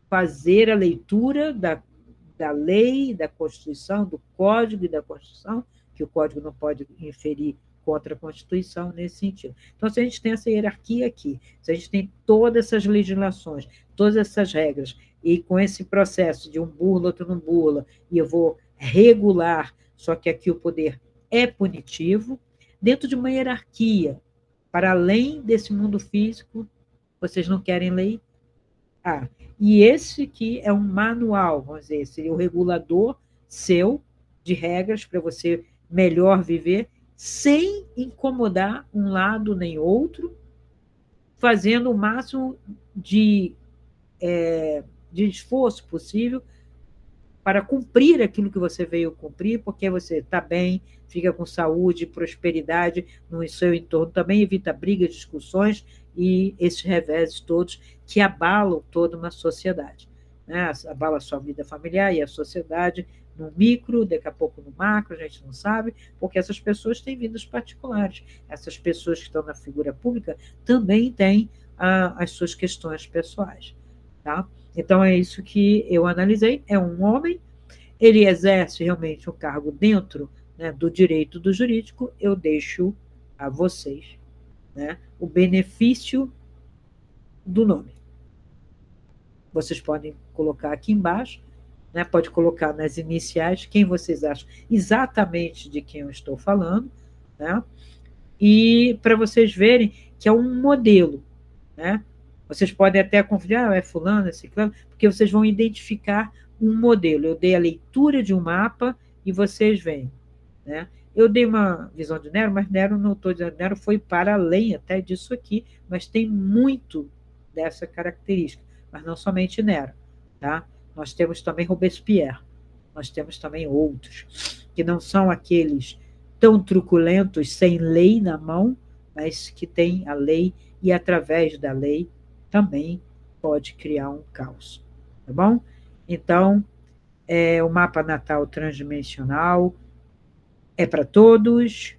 S1: fazer a leitura da lei, da Constituição, do Código e da Constituição, que o Código não pode inferir contra a Constituição nesse sentido. Então, se a gente tem essa hierarquia aqui, se a gente tem todas essas legislações, todas essas regras, e com esse processo de um burla, outro não burla, e eu vou regular, só que aqui o poder é punitivo, dentro de uma hierarquia, para além desse mundo físico, vocês não querem lei? Ah, e esse aqui é um manual, vamos dizer, seria o regulador seu de regras para você melhor viver, sem incomodar um lado nem outro, fazendo o máximo de esforço possível para cumprir aquilo que você veio cumprir, porque você está bem, fica com saúde, prosperidade no seu entorno, também evita brigas, discussões e esses reveses todos que abalam toda uma sociedade, né? Abala a sua vida familiar e a sociedade no micro, daqui a pouco no macro, a gente não sabe, porque essas pessoas têm vidas particulares. Essas pessoas que estão na figura pública também têm as suas questões pessoais, tá? Então, é isso que eu analisei. É um homem, ele exerce realmente um cargo dentro, né, do direito do jurídico, eu deixo a vocês, né, o benefício do nome. Vocês podem colocar aqui embaixo, né, pode colocar nas iniciais quem vocês acham exatamente de quem eu estou falando, né, e para vocês verem que é um modelo, né? Vocês podem até confundir, é fulano, é ciclano, porque vocês vão identificar um modelo. Eu dei a leitura de um mapa e vocês veem, né? Eu dei uma visão de Nero, mas Nero, não estou dizendo, Nero foi para além até disso aqui, mas tem muito dessa característica, mas não somente Nero, tá? Nós temos também Robespierre, nós temos também outros, que não são aqueles tão truculentos, sem lei na mão, mas que têm a lei e, através da lei, também pode criar um caos, tá bom? Então, o mapa natal transdimensional é para todos.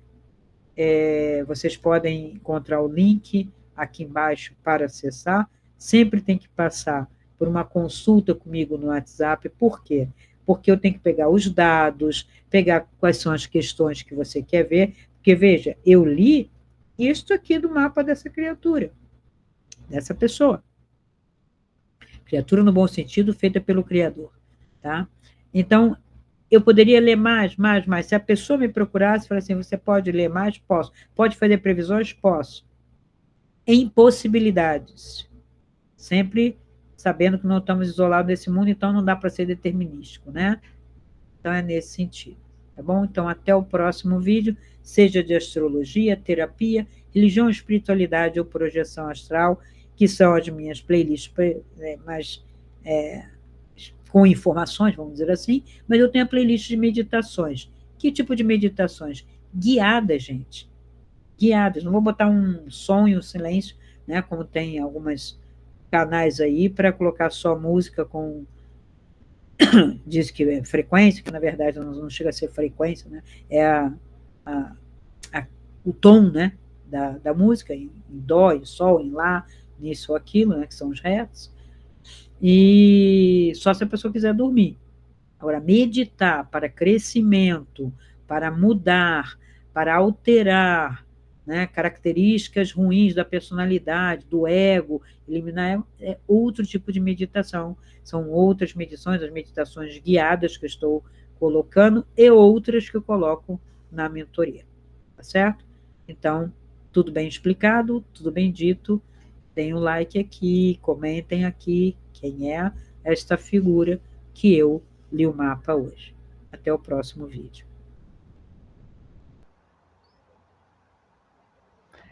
S1: Vocês podem encontrar o link aqui embaixo para acessar. Sempre tem que passar por uma consulta comigo no WhatsApp. Por quê? Porque eu tenho que pegar os dados, pegar quais são as questões que você quer ver. Porque, veja, eu li isto aqui do mapa dessa criatura, dessa pessoa. Criatura no bom sentido, feita pelo Criador, tá? Então, eu poderia ler mais. Se a pessoa me procurasse, falasse assim, você pode ler mais? Posso. Pode fazer previsões? Posso. Em possibilidades. Sempre sabendo que não estamos isolados nesse mundo, então não dá para ser determinístico, né? Então, é nesse sentido, tá bom? Então, até o próximo vídeo, seja de astrologia, terapia, religião, espiritualidade ou projeção astral, que são as minhas playlists mais com informações, vamos dizer assim, mas eu tenho a playlist de meditações. Que tipo de meditações? Guiadas, gente. Guiadas. Não vou botar um som e um silêncio, né, como tem alguns canais aí, para colocar só música com diz que é frequência, que na verdade não chega a ser frequência, né? É o tom, né, da música, em dó, em sol, em lá, nisso ou aquilo, né, que são os hertz, e só se a pessoa quiser dormir. Agora, meditar para crescimento, para mudar, para alterar, né, características ruins da personalidade, do ego, eliminar é outro tipo de meditação. São outras medições, as meditações guiadas que eu estou colocando e outras que eu coloco na mentoria. Tá certo? Então, tudo bem explicado, tudo bem dito. Deem um like aqui, comentem aqui quem é esta figura que eu li o mapa hoje. Até o próximo vídeo.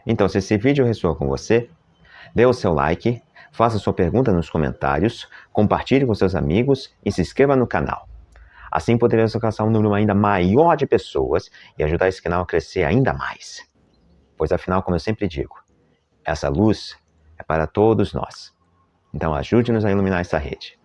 S2: Então, se esse vídeo ressoou com você, dê o seu like, faça sua pergunta nos comentários, compartilhe com seus amigos e se inscreva no canal. Assim poderemos alcançar um número ainda maior de pessoas e ajudar esse canal a crescer ainda mais. Pois afinal, como eu sempre digo, essa luz é para todos nós. Então ajude-nos a iluminar essa rede.